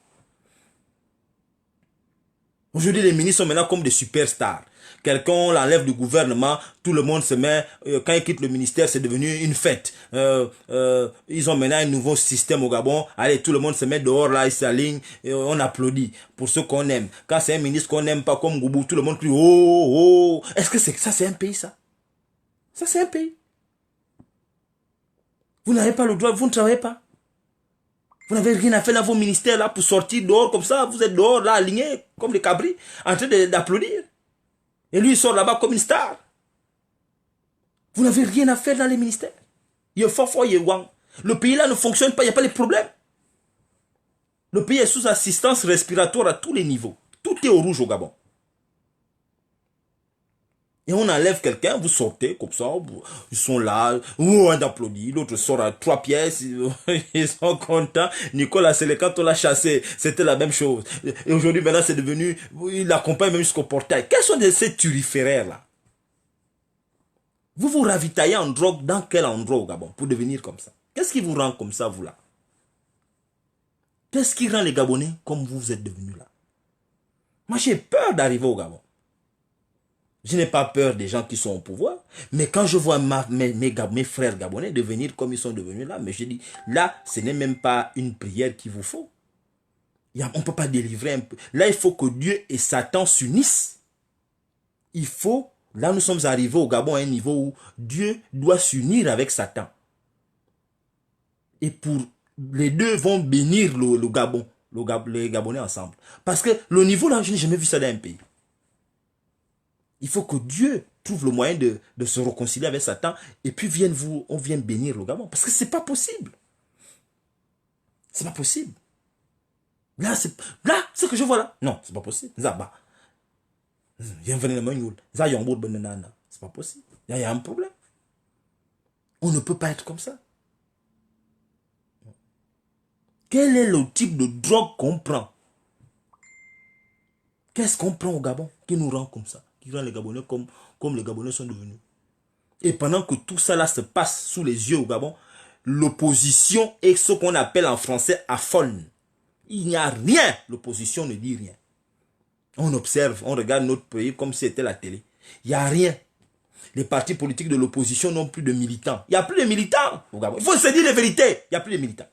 Aujourd'hui, les ministres sont maintenant comme des superstars. Quelqu'un l'enlève du gouvernement, tout le monde se met, quand il quitte le ministère, c'est devenu une fête. Ils ont maintenant un nouveau système au Gabon. Allez, tout le monde se met dehors, là, ils s'alignent, et on applaudit pour ceux qu'on aime. Quand c'est un ministre qu'on n'aime pas, comme Goubou, tout le monde crie, oh, oh. Est-ce que ça, c'est un pays, ça? Ça, c'est un pays. Vous n'avez pas le droit, vous ne travaillez pas. Vous n'avez rien à faire dans vos ministères là pour sortir dehors comme ça. Vous êtes dehors là, alignés comme des cabris, en train d'applaudir. Et lui, il sort là-bas comme une star. Vous n'avez rien à faire dans les ministères. Il est fort, il est wang. Le pays là ne fonctionne pas, il n'y a pas de problème. Le pays est sous assistance respiratoire à tous les niveaux. Tout est au rouge au Gabon. Et on enlève quelqu'un, vous sortez comme ça, ils sont là, on applaudit, l'autre sort à 3 pièces, ils sont contents. Nicolas Sélé, quand on l'a chassé, c'était la même chose. Et aujourd'hui, maintenant, c'est devenu, il l'accompagne même jusqu'au portail. Quels sont ces turiféraires là? Vous vous ravitaillez en drogue dans quel endroit au Gabon pour devenir comme ça? Qu'est-ce qui vous rend comme ça, vous là? Qu'est-ce qui rend les Gabonais comme vous êtes devenus là? Moi, j'ai peur d'arriver au Gabon. Je n'ai pas peur des gens qui sont au pouvoir, mais quand je vois mes frères gabonais devenir comme ils sont devenus là, mais je dis, là, ce n'est même pas une prière qu'il vous faut. On ne peut pas délivrer un peu. Là, il faut que Dieu et Satan s'unissent. Il faut, là, nous sommes arrivés au Gabon à un niveau où Dieu doit s'unir avec Satan. Et les deux vont bénir le Gabon, les Gabonais ensemble. Parce que le niveau là, je n'ai jamais vu ça dans un pays. Il faut que Dieu trouve le moyen de se réconcilier avec Satan et puis on vient bénir le Gabon. Parce que c'est pas possible. C'est pas possible. Là, ce que je vois là. Non, c'est pas possible. C'est pas possible. Il y a un problème. On ne peut pas être comme ça. Quel est le type de drogue qu'on prend? Qu'est-ce qu'on prend au Gabon qui nous rend comme ça? Qui rend les Gabonais comme les Gabonais sont devenus. Et pendant que tout ça là se passe sous les yeux au Gabon, l'opposition est ce qu'on appelle en français aphone. Il n'y a rien. L'opposition ne dit rien. On observe, on regarde notre pays comme si c'était la télé. Il n'y a rien. Les partis politiques de l'opposition n'ont plus de militants. Il n'y a plus de militants au Gabon. Il faut se dire la vérité. Il n'y a plus de militants.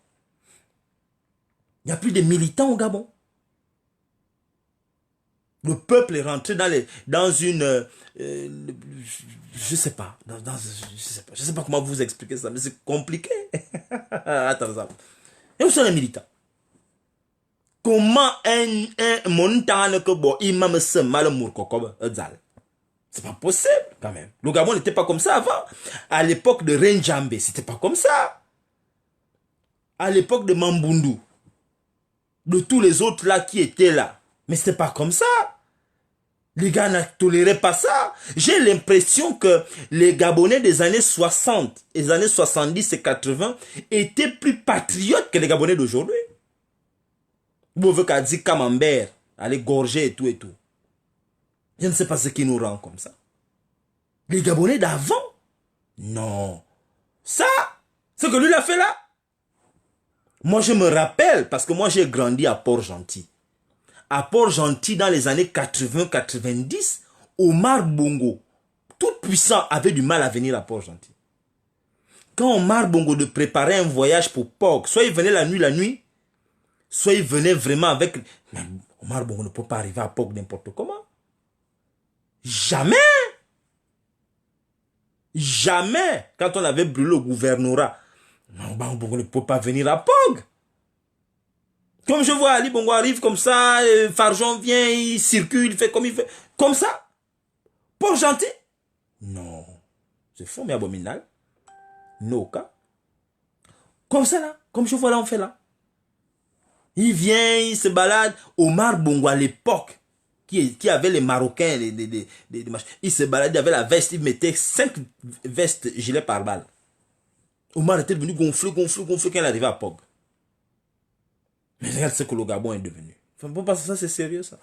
Il n'y a plus de militants au Gabon. Le peuple est rentré dans une... je sais pas. Je sais pas comment vous expliquer ça, mais c'est compliqué. Attends ça. Et où sont les militants? Comment un montagne que bon, imam se mal mourkokob zal? C'est pas possible quand même. Le Gabon n'était pas comme ça avant. À l'époque de Renjambe, c'était pas comme ça. À l'époque de Mambundu, de tous les autres là qui étaient là. Mais c'était pas comme ça. Les gars ne toléraient pas ça. J'ai l'impression que les Gabonais des années 60, les années 70 et 80 étaient plus patriotes que les Gabonais d'aujourd'hui. Vous voulez qu'à dire Camembert, aller gorger et tout et tout. Je ne sais pas ce qui nous rend comme ça. Les Gabonais d'avant? Non. Ça, ce que lui l'a fait là. Moi, je me rappelle, parce que moi, j'ai grandi à Port-Gentil. À Port-Gentil, dans les années 80-90, Omar Bongo, tout puissant, avait du mal à venir à Port-Gentil. Quand Omar Bongo de préparer un voyage pour Pog, soit il venait la nuit, soit il venait vraiment avec... Mais Omar Bongo ne peut pas arriver à Pog n'importe comment. Jamais. Jamais. Quand on avait brûlé le gouvernorat, Omar Bongo ne peut pas venir à Pog. Comme je vois Ali Bongo arrive comme ça, Farjon vient, il circule, il fait comme il fait. Comme ça. Port-Gentil. Non. C'est faux mais abominable. No cas. Comme ça là. Comme je vois là, on fait là. Il vient, il se balade. Omar Bongo à l'époque, qui avait les Marocains, il se baladait avec la veste, il mettait 5 vestes gilet pare-balles. Omar était devenu gonflé quand il arrivait à Pog. Mais regarde ce que le Gabon est devenu. Enfin, parce que ça c'est sérieux ça.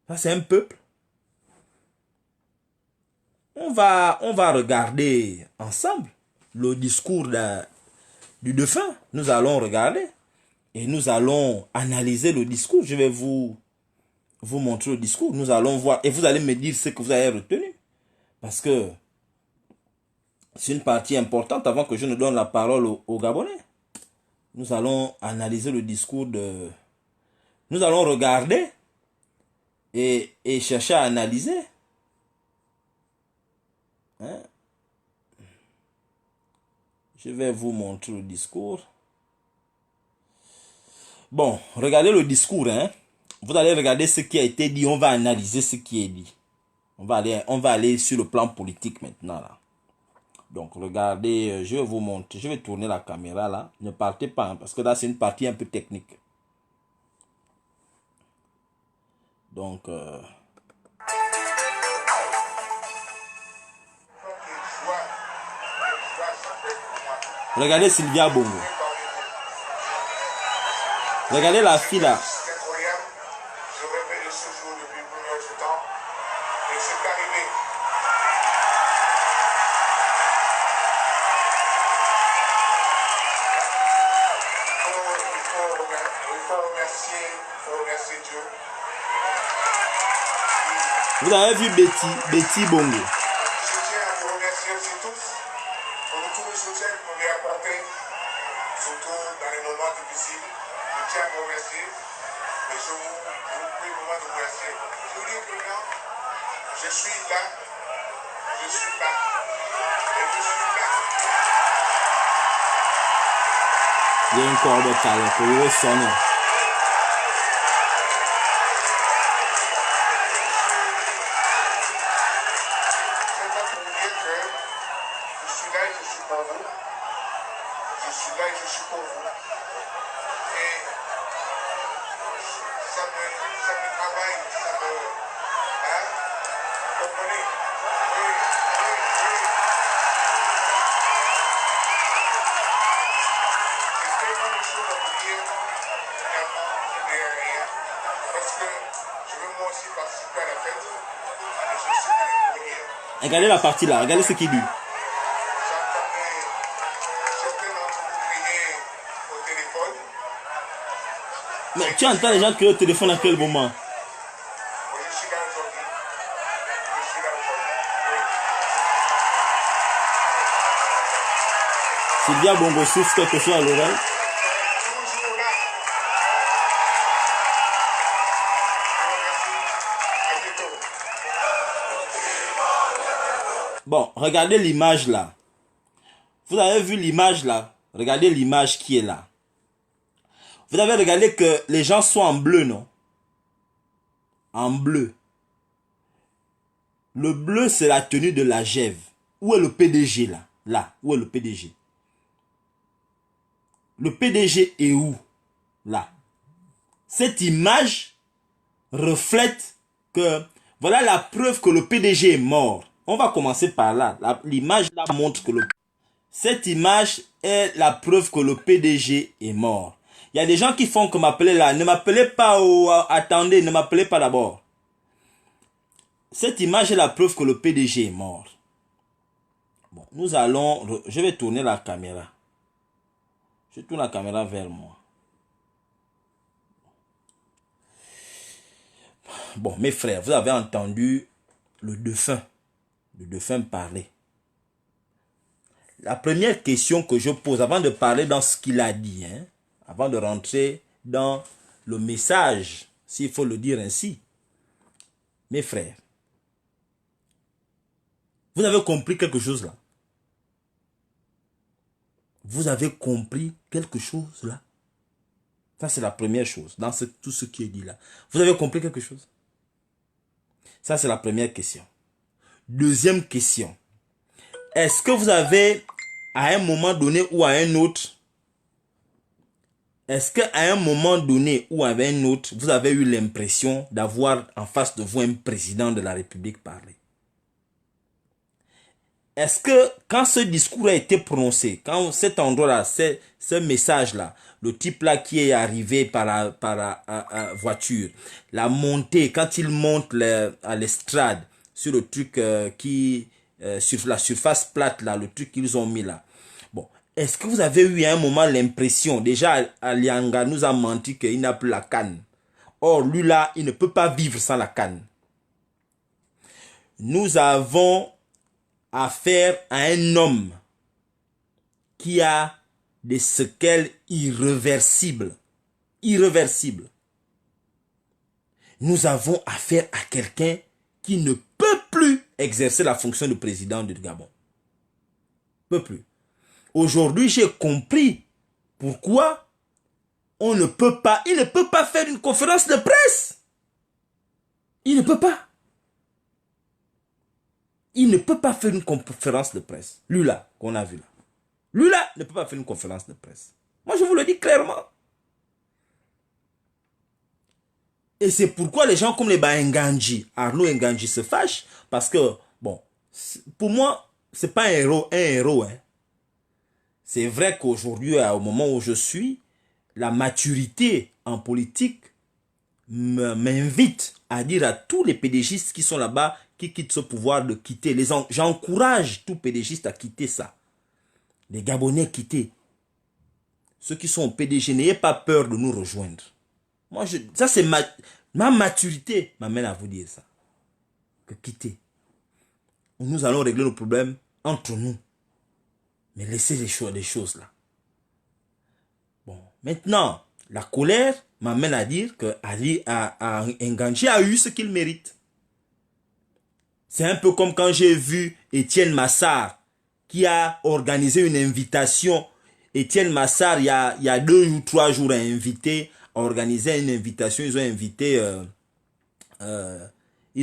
Ça c'est un peuple. On va regarder ensemble le discours du défunt. Nous allons regarder. Et nous allons analyser le discours. Je vais vous montrer le discours. Nous allons voir. Et vous allez me dire ce que vous avez retenu. Parce que c'est une partie importante avant que je ne donne la parole aux Gabonais. Nous allons analyser le discours de... Nous allons regarder et chercher à analyser. Hein? Je vais vous montrer le discours. Bon, regardez le discours, hein. Vous allez regarder ce qui a été dit, on va analyser ce qui est dit. On va aller sur le plan politique maintenant, là. Donc, regardez, je vais vous montrer, je vais tourner la caméra, là. Ne partez pas, hein, parce que là, c'est une partie un peu technique. Donc, regardez Sylvia Bongo. Regardez la fille là. Je rêvais de ce jour depuis plusieurs temps. Et c'est arrivé. Il faut remercier Dieu. Vous avez vu Betty Bongo. Je tiens à vous remercier aussi tous pour tout le soutien que vous m'avez apporté, surtout dans les moments difficiles. Je tiens à vous remercier, mais je vous prie vraiment de vous remercier. Je vous dis que maintenant, je suis là, et je suis là. Il y a encore de talent pour le sonner. Regardez la partie là, regardez ce qu'il dit. Mais tu entends les gens crier au téléphone à quel moment? Sylvia Bongo souffle quelque chose à l'oreille. Bon, regardez l'image là. Vous avez vu l'image là? Regardez l'image qui est là. Vous avez regardé que les gens sont en bleu, non? En bleu. Le bleu, c'est la tenue de la GEV. Où est le PDG là? Là, où est le PDG? Le PDG est où? Là. Cette image reflète que... Voilà la preuve que le PDG est mort. On va commencer par là. L'image là montre que cette image est la preuve que le PDG est mort. Il y a des gens qui font que m'appeler là. Ne m'appelez pas attendez, ne m'appelez pas d'abord. Cette image est la preuve que le PDG est mort. Bon, nous allons... Je vais tourner la caméra. Je tourne la caméra vers moi. Bon, mes frères, vous avez entendu le défunt parlait. La première question que je pose avant de parler dans ce qu'il a dit, hein, avant de rentrer dans le message, s'il faut le dire ainsi, mes frères, vous avez compris quelque chose là? Vous avez compris quelque chose là? Ça, c'est la première chose, dans tout ce qui est dit là. Vous avez compris quelque chose? Ça, c'est la première question. Deuxième question. Est-ce que vous avez, à un moment donné ou à un autre, est-ce qu'à un moment donné ou à un autre, vous avez eu l'impression d'avoir en face de vous un président de la République parler? Est-ce que quand ce discours a été prononcé, quand cet endroit-là, ce message-là, le type-là qui est arrivé par la voiture, la montée, quand il monte à l'estrade, sur le truc sur la surface plate, là, le truc qu'ils ont mis là. Bon, est-ce que vous avez eu à un moment l'impression, déjà Alianga nous a menti qu'il n'a plus la canne. Or, lui là, il ne peut pas vivre sans la canne. Nous avons affaire à un homme qui a des séquelles irréversibles. Irréversibles. Nous avons affaire à quelqu'un qui ne peut plus exercer la fonction de président du Gabon. Peut plus. Aujourd'hui, j'ai compris pourquoi il ne peut pas faire une conférence de presse. Il ne peut pas. Il ne peut pas faire une conférence de presse. Lui là, qu'on a vu là. Lui là, ne peut pas faire une conférence de presse. Moi, je vous le dis clairement. Et c'est pourquoi les gens comme les Nganji, Arnaud Nganji se fâchent. Parce que, bon, pour moi, c'est pas un héros. Hein. C'est vrai qu'aujourd'hui, au moment où je suis, la maturité en politique m'invite à dire à tous les pédégistes qui sont là-bas, qui quittent ce pouvoir, de quitter. J'encourage tous pédégistes à quitter ça. Les Gabonais, quittez. Ceux qui sont au PDG, n'ayez pas peur de nous rejoindre. Moi, ça c'est ma maturité m'amène à vous dire ça. Que quittez. Nous allons régler nos problèmes entre nous. Mais laissez les choses là. Bon, maintenant, la colère m'amène à dire que Nganji a eu ce qu'il mérite. C'est un peu comme quand j'ai vu Étienne Massar qui a organisé une invitation. Étienne Massar, il y a 2 ou 3 jours, a organisé une invitation. Ils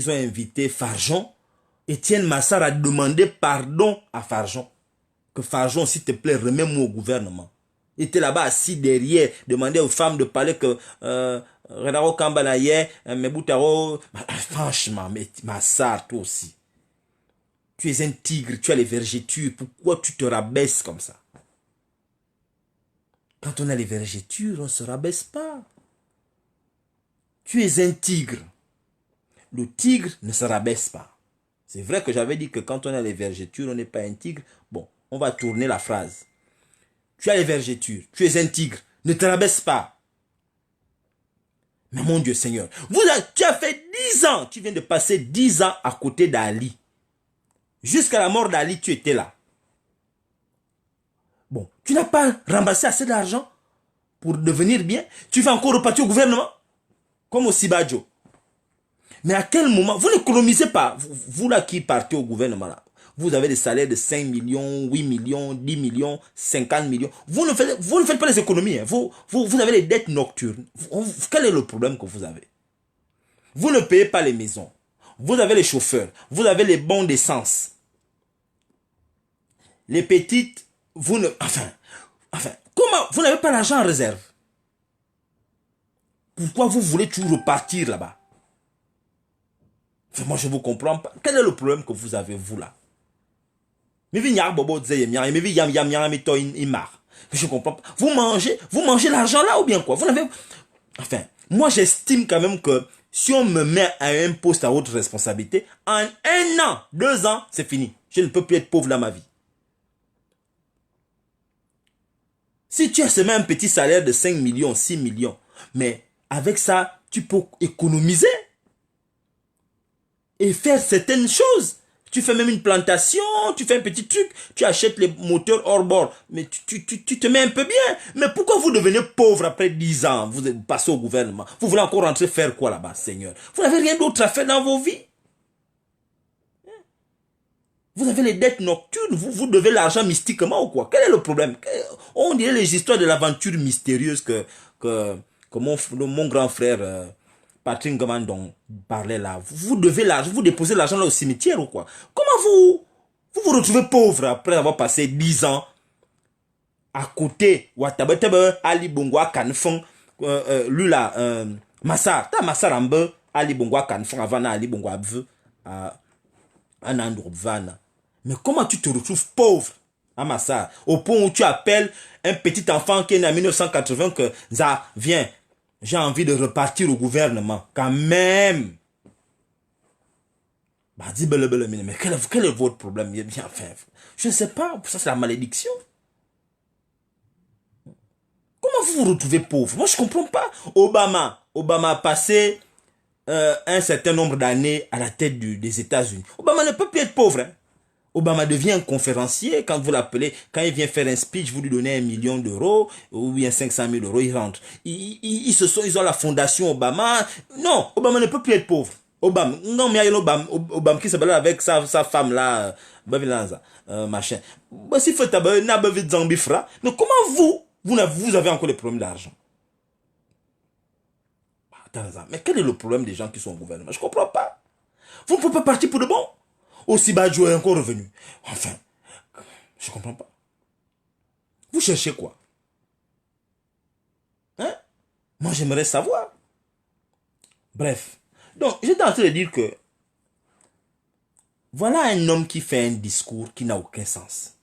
ont invité Farjon. Étienne Massar a demandé pardon à Farjon. Que Farjon, s'il te plaît, remets-moi au gouvernement. Il était là-bas assis derrière, demandait aux femmes de parler que Renaro Kambanaye, Meboutaro. Franchement, mais Massar, toi aussi. Tu es un tigre, tu as les vergetures. Pourquoi tu te rabaisses comme ça? Quand on a les vergetures, on ne se rabaisse pas. Tu es un tigre. Le tigre ne se rabaisse pas. C'est vrai que j'avais dit que quand on a les vergetures, on n'est pas un tigre. Bon, on va tourner la phrase. Tu as les vergetures, tu es un tigre, ne te rabaisse pas. Mais mon Dieu Seigneur, tu as fait 10 ans, tu viens de passer 10 ans à côté d'Ali. Jusqu'à la mort d'Ali, tu étais là. Bon, tu n'as pas ramassé assez d'argent pour devenir bien. Tu vas encore repartir au gouvernement, comme au Sibadjo. Mais à quel moment, vous n'économisez pas, vous là qui partez au gouvernement là. Vous avez des salaires de 5 millions, 8 millions, 10 millions, 50 millions. Vous ne faites pas les économies. Hein. Vous avez les dettes nocturnes. Quel est le problème que vous avez? Vous ne payez pas les maisons. Vous avez les chauffeurs. Vous avez les bons d'essence. Les petites, vous ne... Enfin, comment? Vous n'avez pas l'argent en réserve. Pourquoi vous voulez toujours repartir là-bas? Enfin, moi, je ne vous comprends pas. Quel est le problème que vous avez, vous là? Je comprends pas. Vous mangez l'argent là ou bien quoi? Vous n'avez... Enfin, moi j'estime quand même que si on me met à un poste à haute responsabilité, en 1 an, 2 ans, c'est fini. Je ne peux plus être pauvre dans ma vie. Si tu as seulement un petit salaire de 5 millions, 6 millions, mais avec ça, tu peux économiser. et faire certaines choses. Tu fais même une plantation, tu fais un petit truc, tu achètes les moteurs hors bord, mais tu te mets un peu bien. Mais pourquoi vous devenez pauvre après 10 ans? Vous passez au gouvernement. Vous voulez encore rentrer faire quoi là-bas, Seigneur? Vous n'avez rien d'autre à faire dans vos vies. Vous avez les dettes nocturnes, vous devez l'argent mystiquement ou quoi? Quel est le problème? On dirait les histoires de l'aventure mystérieuse que mon grand frère Patrick Gamandon parlait là. Vous devez l'argent, vous déposez l'argent là au cimetière ou quoi? Comment vous retrouvez pauvre après avoir passé 10 ans à côté? Ouattabetebe, Ali Bongwa Kanfong, lui là, Massar, ta Massar Ambe, Ali Bongwa Kanfong avant Ali Bongwa Abve, un Androubvana. Mais comment tu te retrouves pauvre à Massa, au point où tu appelles un petit enfant qui est né en 1980 que ça viens, j'ai envie de repartir au gouvernement. Quand même. Bah, dis mais quel est votre problème? Enfin, je ne sais pas, ça c'est la malédiction. Comment vous vous retrouvez pauvre? Moi je ne comprends pas. Obama a passé un certain nombre d'années à la tête des États-Unis. Obama ne peut plus être pauvre. Hein. Obama devient un conférencier, quand vous l'appelez, quand il vient faire un speech, vous lui donnez 1 million d'euros, ou bien 500 000 euros, il rentre. Ils ont la fondation Obama. Non, Obama ne peut plus être pauvre. Obama, non, mais il y a Obama qui se balade avec sa femme là, machin. Si vous mais comment vous avez encore des problèmes d'argent? Mais quel est le problème des gens qui sont au gouvernement? Je ne comprends pas. Vous ne pouvez pas partir pour de bon. Aussi Badjo est encore revenu. Enfin, je ne comprends pas. Vous cherchez quoi? Hein? Moi, j'aimerais savoir. Bref. Donc, j'étais en train de dire que voilà un homme qui fait un discours qui n'a aucun sens.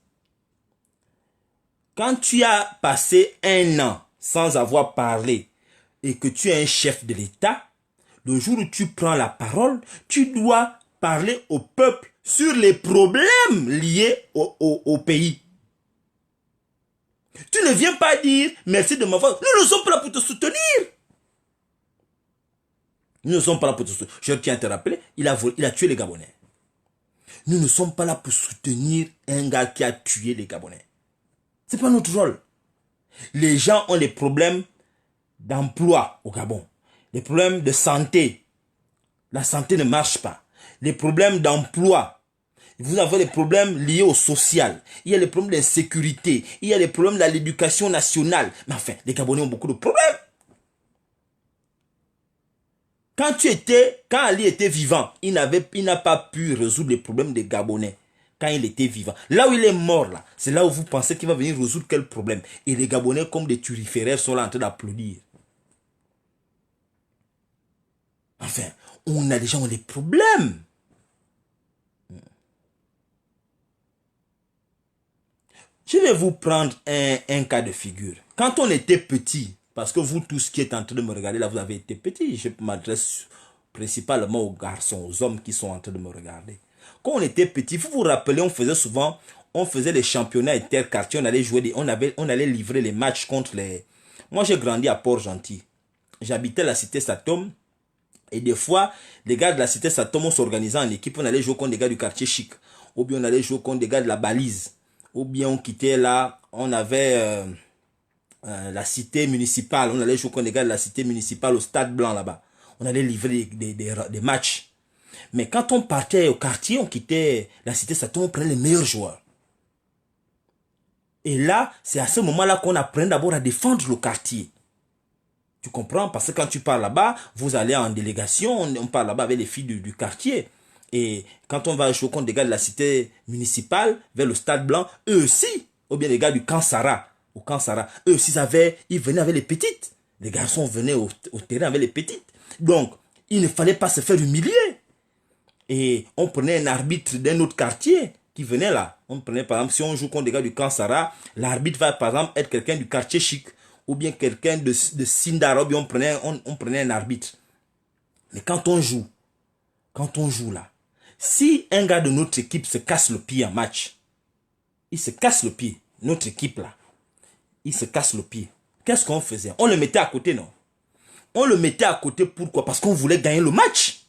Quand tu as passé 1 an sans avoir parlé et que tu es un chef de l'État, le jour où tu prends la parole, tu dois parler au peuple sur les problèmes liés au pays. Tu ne viens pas dire merci de m'avoir. Nous ne sommes pas là pour te soutenir. Nous ne sommes pas là pour te soutenir. Je tiens à te rappeler, il a tué les Gabonais. Nous ne sommes pas là pour soutenir un gars qui a tué les Gabonais. Ce n'est pas notre rôle. Les gens ont des problèmes d'emploi au Gabon. Des problèmes de santé. La santé ne marche pas. Les problèmes d'emploi. Vous avez des problèmes liés au social. Il y a les problèmes d'insécurité. Il y a les problèmes de l'éducation nationale. Mais enfin, les Gabonais ont beaucoup de problèmes. Quand Ali était vivant, il n'a pas pu résoudre les problèmes des Gabonais. Quand il était vivant. Là où il est mort, là, c'est là où vous pensez qu'il va venir résoudre quel problème. Et les Gabonais, comme des turiféraires, sont là en train d'applaudir. Enfin, on a des gens qui ont des problèmes. Je vais vous prendre un cas de figure. Quand on était petit, parce que vous tous qui êtes en train de me regarder là, vous avez été petit, je m'adresse principalement aux garçons, aux hommes qui sont en train de me regarder. Quand on était petit, vous vous rappelez, on faisait des championnats interquartiers, on allait jouer, on allait livrer les matchs contre les... Moi j'ai grandi à Port-Gentil. J'habitais à la cité Satom. Et des fois, les gars de la cité Satom, on s'organisait en équipe, on allait jouer contre des gars du quartier chic. Ou bien on allait jouer contre des gars de la balise. Ou bien on quittait là, on avait la cité municipale. On allait jouer contre des gars de la cité municipale au Stade Blanc là-bas. On allait livrer des matchs. Mais quand on partait au quartier, on quittait la cité Satom, on prenait les meilleurs joueurs. Et là, c'est à ce moment-là qu'on apprend d'abord à défendre le quartier. Tu comprends? Parce que quand tu pars là-bas, vous allez en délégation, on part là-bas avec les filles du quartier. Et quand on va jouer contre des gars de la cité municipale, vers le Stade Blanc, eux aussi, ou bien les gars du Kansara, au Kansara, eux aussi, ils venaient avec les petites. Les garçons venaient au terrain avec les petites. Donc, il ne fallait pas se faire humilier. Et on prenait un arbitre d'un autre quartier qui venait là. On prenait, par exemple, si on joue contre des gars du Kansara, l'arbitre va, par exemple, être quelqu'un du quartier chic, ou bien quelqu'un de Sindara, ou bien on prenait un arbitre. Mais quand on joue là, si un gars de notre équipe se casse le pied en match, il se casse le pied, notre équipe là, il se casse le pied. Qu'est-ce qu'on faisait? On le mettait à côté, non? On le mettait à côté, pourquoi? Parce qu'on voulait gagner le match.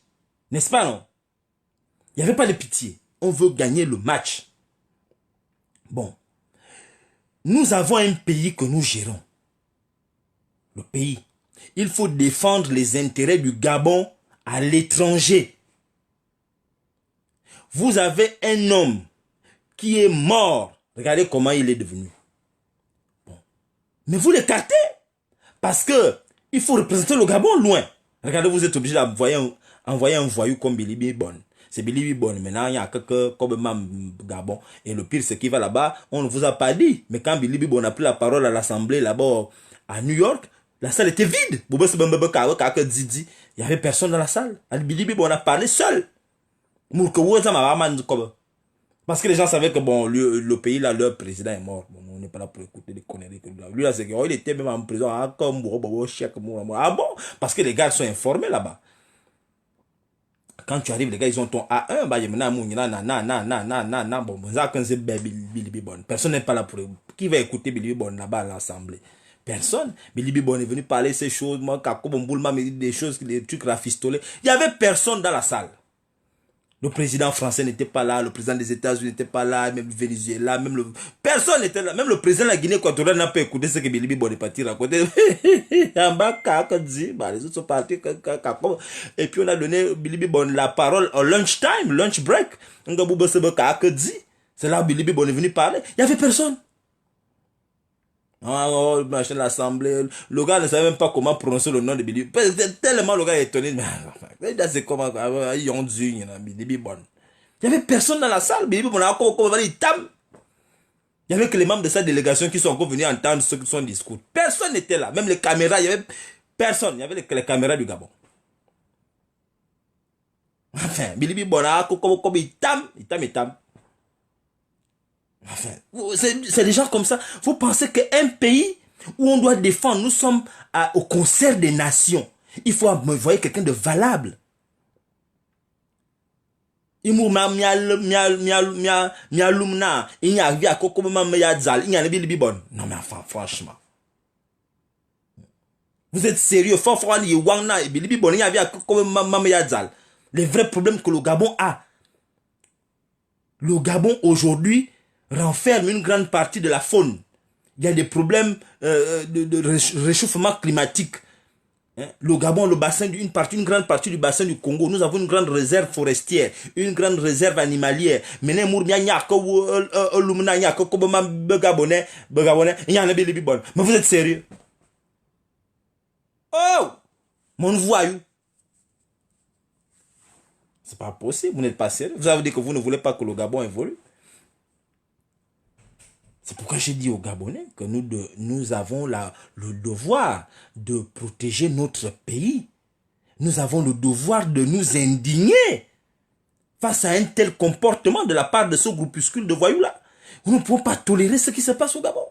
N'est-ce pas, non? Il n'y avait pas de pitié. On veut gagner le match. Bon. Nous avons un pays que nous gérons. Le pays. Il faut défendre les intérêts du Gabon à l'étranger. Vous avez un homme qui est mort. Regardez comment il est devenu. Bon. Mais vous l'écartez. Parce que il faut représenter le Gabon loin. Regardez, vous êtes obligé d'envoyer un voyou comme Billy Bibon. C'est Billy Bibon. Maintenant, il y a quelqu'un comme Gabon. Et le pire, c'est qu'il va là-bas. On ne vous a pas dit. Mais quand Billy Bibon a pris la parole à l'Assemblée là-bas à New York, la salle était vide. Il n'y avait personne dans la salle. Billy Bibon a parlé seul. Parce que les gens savaient que bon, le pays là, leur président est mort. Bon, on n'est pas là pour écouter des conneries. Lui là, c'est qu'il était même en prison. Ah, comme ah bon? Parce que les gars sont informés là-bas. Quand tu arrives, les gars, ils ont ton A1. Bah, bon, personne n'est pas là pour. Qui va écouter Billy Bibon là-bas à l'Assemblée? Personne. Billy Bibon est venu parler ces choses. Moi, Kakobo Mboulma me dit des choses, des trucs rafistolés. Il n'y avait personne dans la salle. Le président français n'était pas là, le président des États-Unis n'était pas là, même le Venezuela, même le... Personne n'était là, même le président de la Guinée équatoriale n'a pas écouté ce que Billy Bibon est parti raconter. Les autres sont partis. Et puis on a donné Billy Bibon la parole au lunch time, lunch break. C'est là où Billy Bibon est venu parler. Il n'y avait personne. Oh, machin, l'assemblée. Le gars ne savait même pas comment prononcer le nom de Billy. Tellement le gars est étonné. Mais c'est comment Billy Bibon. Il n'y avait personne dans la salle. Billy Bibon a il y avait que les membres de sa délégation qui sont encore venus entendre son discours. Personne n'était là. Même les caméras, il y avait personne. Il y avait les caméras du Gabon. Enfin, Billy Bibon a il tam. Enfin, c'est des gens comme ça. Vous pensez qu'un pays où on doit défendre, nous sommes au concert des nations. Il faut envoyer quelqu'un de valable. Non mais enfin, franchement. Vous êtes sérieux? Les vrais problèmes que le Gabon a. Le Gabon aujourd'hui renferme une grande partie de la faune. Il y a des problèmes de réchauffement climatique. Le Gabon, le bassin, une grande partie du bassin du Congo, nous avons une grande réserve forestière, une grande réserve animalière. Mais vous êtes sérieux? Oh! Mon voyou! C'est pas possible, vous n'êtes pas sérieux. Vous avez dit que vous ne voulez pas que le Gabon évolue. C'est pourquoi j'ai dit aux Gabonais que nous avons le devoir de protéger notre pays. Nous avons le devoir de nous indigner face à un tel comportement de la part de ce groupuscule de voyous-là. Nous ne pouvons pas tolérer ce qui se passe au Gabon.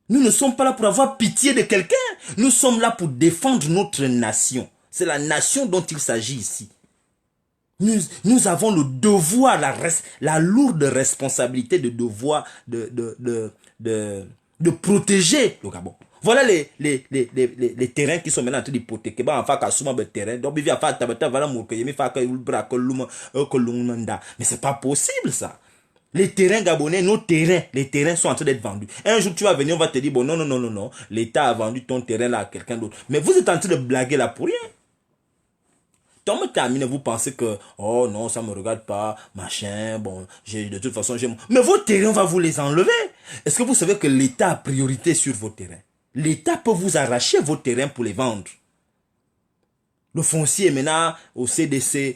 Nous ne sommes pas là pour avoir pitié de quelqu'un. Nous sommes là pour défendre notre nation. C'est la nation dont il s'agit ici. Nous avons le devoir, la lourde responsabilité de devoir de protéger le Gabon. Voilà les terrains qui sont maintenant en train d'hypothéquer. Mais c'est pas possible ça. Les terrains gabonais, les terrains sont en train d'être vendus. Un jour tu vas venir, on va te dire, bon non, l'État a vendu ton terrain là à quelqu'un d'autre. Mais vous êtes en train de blaguer là pour rien. Tom termine, vous pensez que, oh non, ça me regarde pas, machin, bon, de toute façon, mais vos terrains, on va vous les enlever. Est-ce que vous savez que l'État a priorité sur vos terrains? L'État peut vous arracher vos terrains pour les vendre. Le foncier est maintenant au CDC,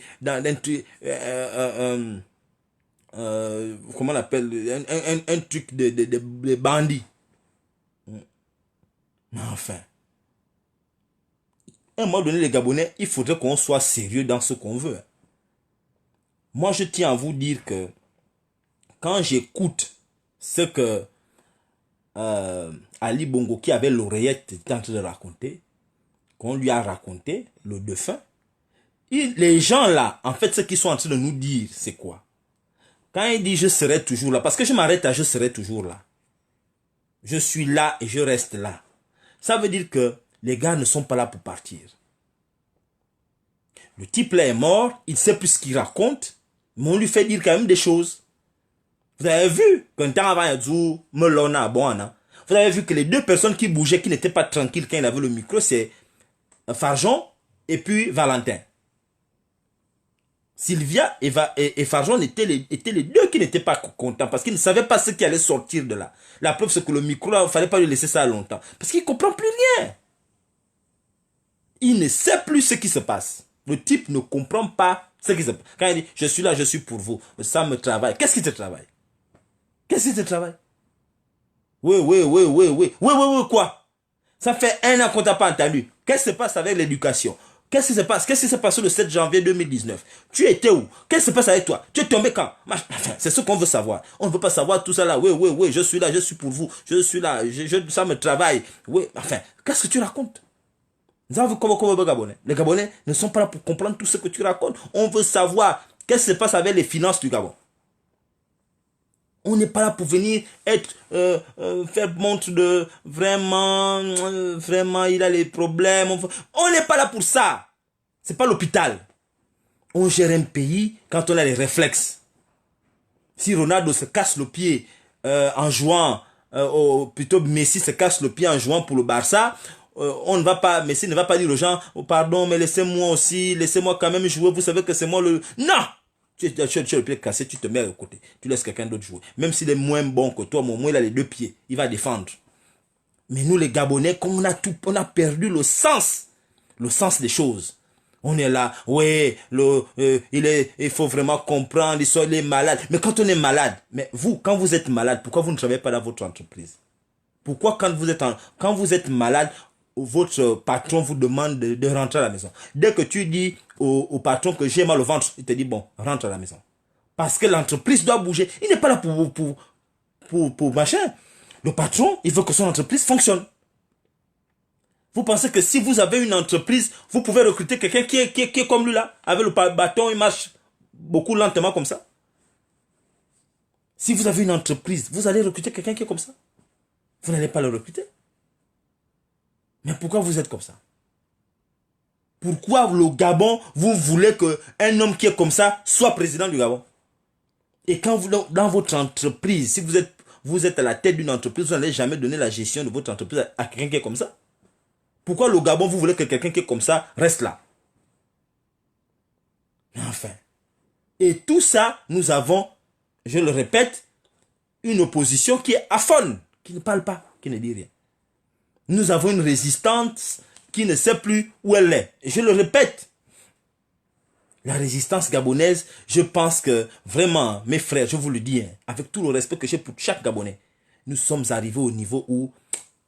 comment on appelle, un truc de bandits. Mais enfin. À un moment donné, les Gabonais, il faudrait qu'on soit sérieux dans ce qu'on veut. Moi, je tiens à vous dire que quand j'écoute ce que Ali Bongo, qui avait l'oreillette, était en train de raconter, qu'on lui a raconté, le défunt, les gens là, en fait, ce qu'ils sont en train de nous dire, c'est quoi? Quand il dit je serai toujours là, parce que je m'arrête à je serai toujours là. Je suis là et je reste là. Ça veut dire que les gars ne sont pas là pour partir. Le type là est mort, il ne sait plus ce qu'il raconte, mais on lui fait dire quand même des choses. Vous avez vu, quand vous avez vu que les deux personnes qui bougeaient, qui n'étaient pas tranquilles quand il avait le micro, c'est Farjon et puis Valentin. Sylvia et Farjon étaient les deux qui n'étaient pas contents parce qu'ils ne savaient pas ce qui allait sortir de là. La preuve, c'est que le micro, là, il ne fallait pas lui laisser ça longtemps. Parce qu'il ne comprend plus rien. Il ne sait plus ce qui se passe. Le type ne comprend pas ce qui se passe. Quand il dit, je suis là, je suis pour vous, ça me travaille. Qu'est-ce qui te travaille? Qu'est-ce qui te travaille? Oui, quoi? Ça fait 1 an qu'on t'a pas entendu. Qu'est-ce qui se passe avec l'éducation? Qu'est-ce qui se passe? Qu'est-ce qui s'est passé le 7 janvier 2019? Tu étais où? Qu'est-ce qui se passe avec toi? Tu es tombé quand? Enfin, c'est ce qu'on veut savoir. On ne veut pas savoir tout ça là. Oui, je suis là, je suis pour vous. Je suis là, ça me travaille. Oui, enfin, qu'est-ce que tu racontes? Nous avons vu comment les Gabonais. Les Gabonais ne sont pas là pour comprendre tout ce que tu racontes. On veut savoir qu'est-ce qui se passe avec les finances du Gabon. On n'est pas là pour venir être faire montre de vraiment il a les problèmes. On n'est pas là pour ça. C'est pas l'hôpital. On gère un pays quand on a les réflexes. Si Ronaldo se casse le pied en jouant, plutôt Messi se casse le pied en jouant pour le Barça, on ne va pas, Messi ne va pas dire aux gens, oh, pardon, mais laissez-moi aussi, laissez-moi quand même jouer, vous savez que c'est moi le... Non! Tu as le pied cassé, tu te mets à côté. Tu laisses quelqu'un d'autre jouer. Même s'il est moins bon que toi, mais au moins il a les 2 pieds. Il va défendre. Mais nous les Gabonais, comme on a perdu le sens des choses. On est là, ouais, il faut vraiment comprendre, il est malade. Mais quand on est malade, mais vous, quand vous êtes malade, pourquoi vous ne travaillez pas dans votre entreprise? Pourquoi quand vous êtes malade, votre patron vous demande de rentrer à la maison? Dès que tu dis au patron que j'ai mal au ventre, il te dit bon, rentre à la maison. Parce que l'entreprise doit bouger. Il n'est pas là pour machin. Le patron, il veut que son entreprise fonctionne. Vous pensez que si vous avez une entreprise, vous pouvez recruter quelqu'un qui est comme lui là, avec le bâton, il marche beaucoup lentement comme ça? Si vous avez une entreprise, vous allez recruter quelqu'un qui est comme ça? Vous n'allez pas le recruter. Mais pourquoi vous êtes comme ça? Pourquoi le Gabon, vous voulez qu'un homme qui est comme ça soit président du Gabon? Et quand vous, dans votre entreprise, si vous êtes à la tête d'une entreprise, vous n'allez jamais donner la gestion de votre entreprise à quelqu'un qui est comme ça? Pourquoi le Gabon, vous voulez que quelqu'un qui est comme ça reste là? Enfin. Et tout ça, nous avons, je le répète, une opposition qui est aphone, qui ne parle pas, qui ne dit rien. Nous avons une résistance qui ne sait plus où elle est. Et je le répète, la résistance gabonaise, je pense que vraiment, mes frères, je vous le dis, hein, avec tout le respect que j'ai pour chaque Gabonais, nous sommes arrivés au niveau où,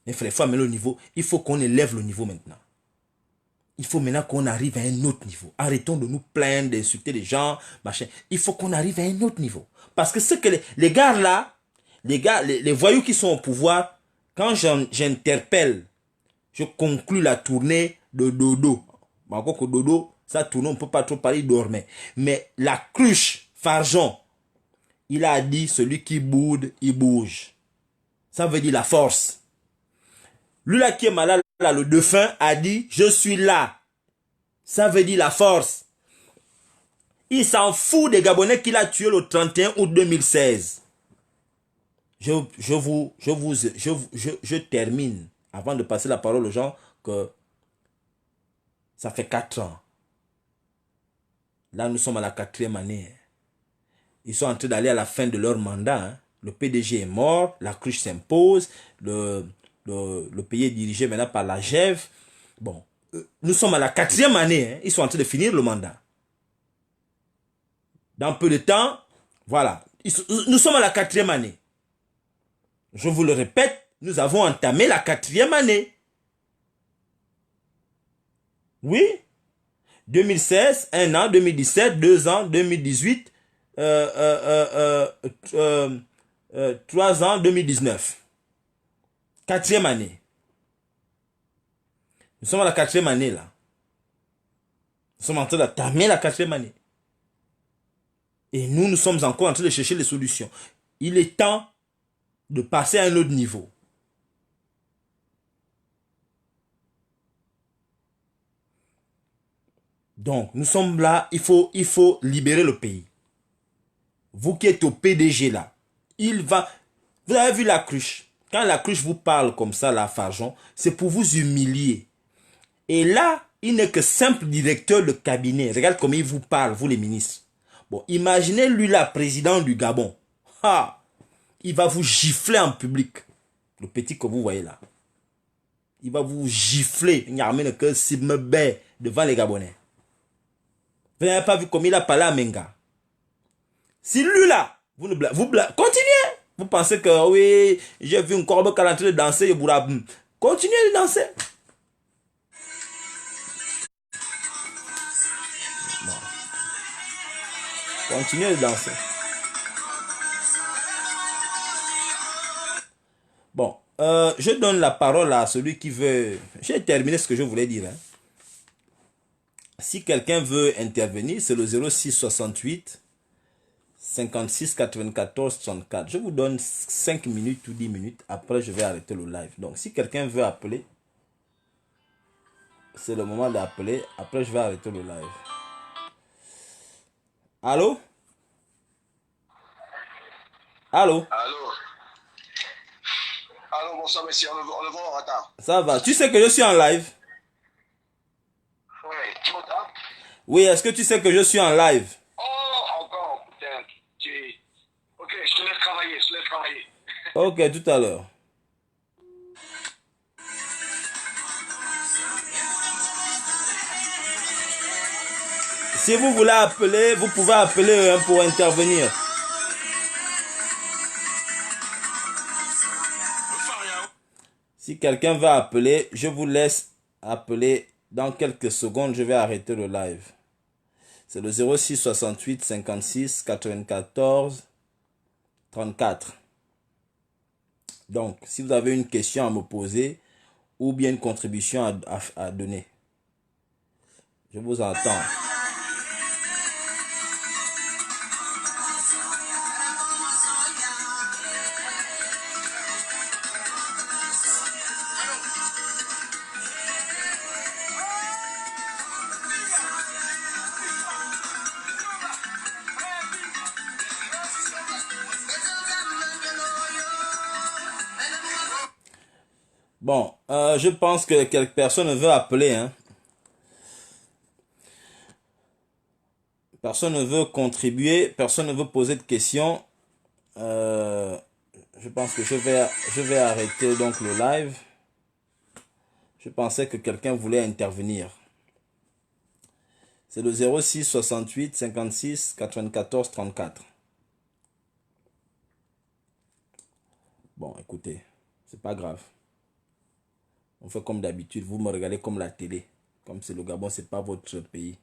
mes frères, il faut amener le niveau, il faut qu'on élève le niveau maintenant. Il faut maintenant qu'on arrive à un autre niveau. Arrêtons de nous plaindre, d'insulter les gens, machin. Il faut qu'on arrive à un autre niveau. Parce que ce que les gars là, les voyous qui sont au pouvoir, quand j'interpelle, je conclus la tournée de Dodo. Encore que Dodo, ça tourne, on ne peut pas trop parler, il dormait. Mais la cruche, Farjon, il a dit, celui qui boude, il bouge. Ça veut dire la force. Lui là qui est malade, là, le défunt, a dit, je suis là. Ça veut dire la force. Il s'en fout des Gabonais qu'il a tués le 31 août 2016. Je termine, avant de passer la parole aux gens, que ça fait 4 ans. Là, nous sommes à la 4e année. Ils sont en train d'aller à la fin de leur mandat. Hein. Le PDG est mort, la cruche s'impose, le pays est dirigé maintenant par la GEV. Bon, nous sommes à la 4e année. Hein. Ils sont en train de finir le mandat. Dans peu de temps, voilà. Nous sommes à la 4e année. Je vous le répète, nous avons entamé la 4e année. Oui. 2016, 1 an, 2017, 2 ans, 2018, 3 ans, 2019. 4e année. Nous sommes à la 4e année là. Nous sommes en train d'entamer la 4e année. Et nous sommes encore en train de chercher les solutions. Il est temps de passer à un autre niveau. Donc, nous sommes là, il faut libérer le pays. Vous qui êtes au PDG là, il va... Vous avez vu la cruche. Quand la cruche vous parle comme ça, la Farjon, c'est pour vous humilier. Et là, il n'est que simple directeur de cabinet. Regarde comment il vous parle, vous les ministres. Bon, imaginez lui là, président du Gabon. Ha! Il va vous gifler en public. Le petit que vous voyez là. Il va vous gifler. Il n'y a rien que si me baie devant les Gabonais. Vous n'avez pas vu comme il a parlé à Menga. Si lui là, vous continuez. Vous pensez que oui, j'ai vu un corbeau qui est en train de danser. Continuez de danser. Bon. Continuez de danser. Bon, je donne la parole à celui qui veut... J'ai terminé ce que je voulais dire. Hein. Si quelqu'un veut intervenir, c'est le 06 68 56 94 34. Je vous donne 5 minutes ou 10 minutes. Après, je vais arrêter le live. Donc, si quelqu'un veut appeler, c'est le moment d'appeler. Après, je vais arrêter le live. Allô? Allô? Allô? Allô, bonsoir, monsieur. On le voit en retard. Ça va. Tu sais que je suis en live? Oui, tu m'entends? Oui, est-ce que tu sais que je suis en live? Oh, encore, putain. Ok, je te laisse travailler, Ok, tout à l'heure. Si vous voulez appeler, vous pouvez appeler pour intervenir. Si quelqu'un va appeler, je vous laisse appeler. Dans quelques secondes, je vais arrêter le live. C'est le 06 68 56 94 34. Donc, si vous avez une question à me poser ou bien une contribution à donner, je vous entends. Bon, je pense que quelques personnes veulent appeler. Hein. Personne ne veut contribuer, personne ne veut poser de questions. Je pense que je vais arrêter donc le live. Je pensais que quelqu'un voulait intervenir. C'est le 06 68 56 94 34. Bon, écoutez, c'est pas grave. On fait comme d'habitude. Vous me regardez comme la télé. Comme c'est le Gabon, c'est pas votre pays.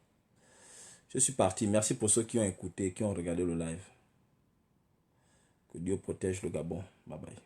Je suis parti. Merci pour ceux qui ont écouté, qui ont regardé le live. Que Dieu protège le Gabon. Bye bye.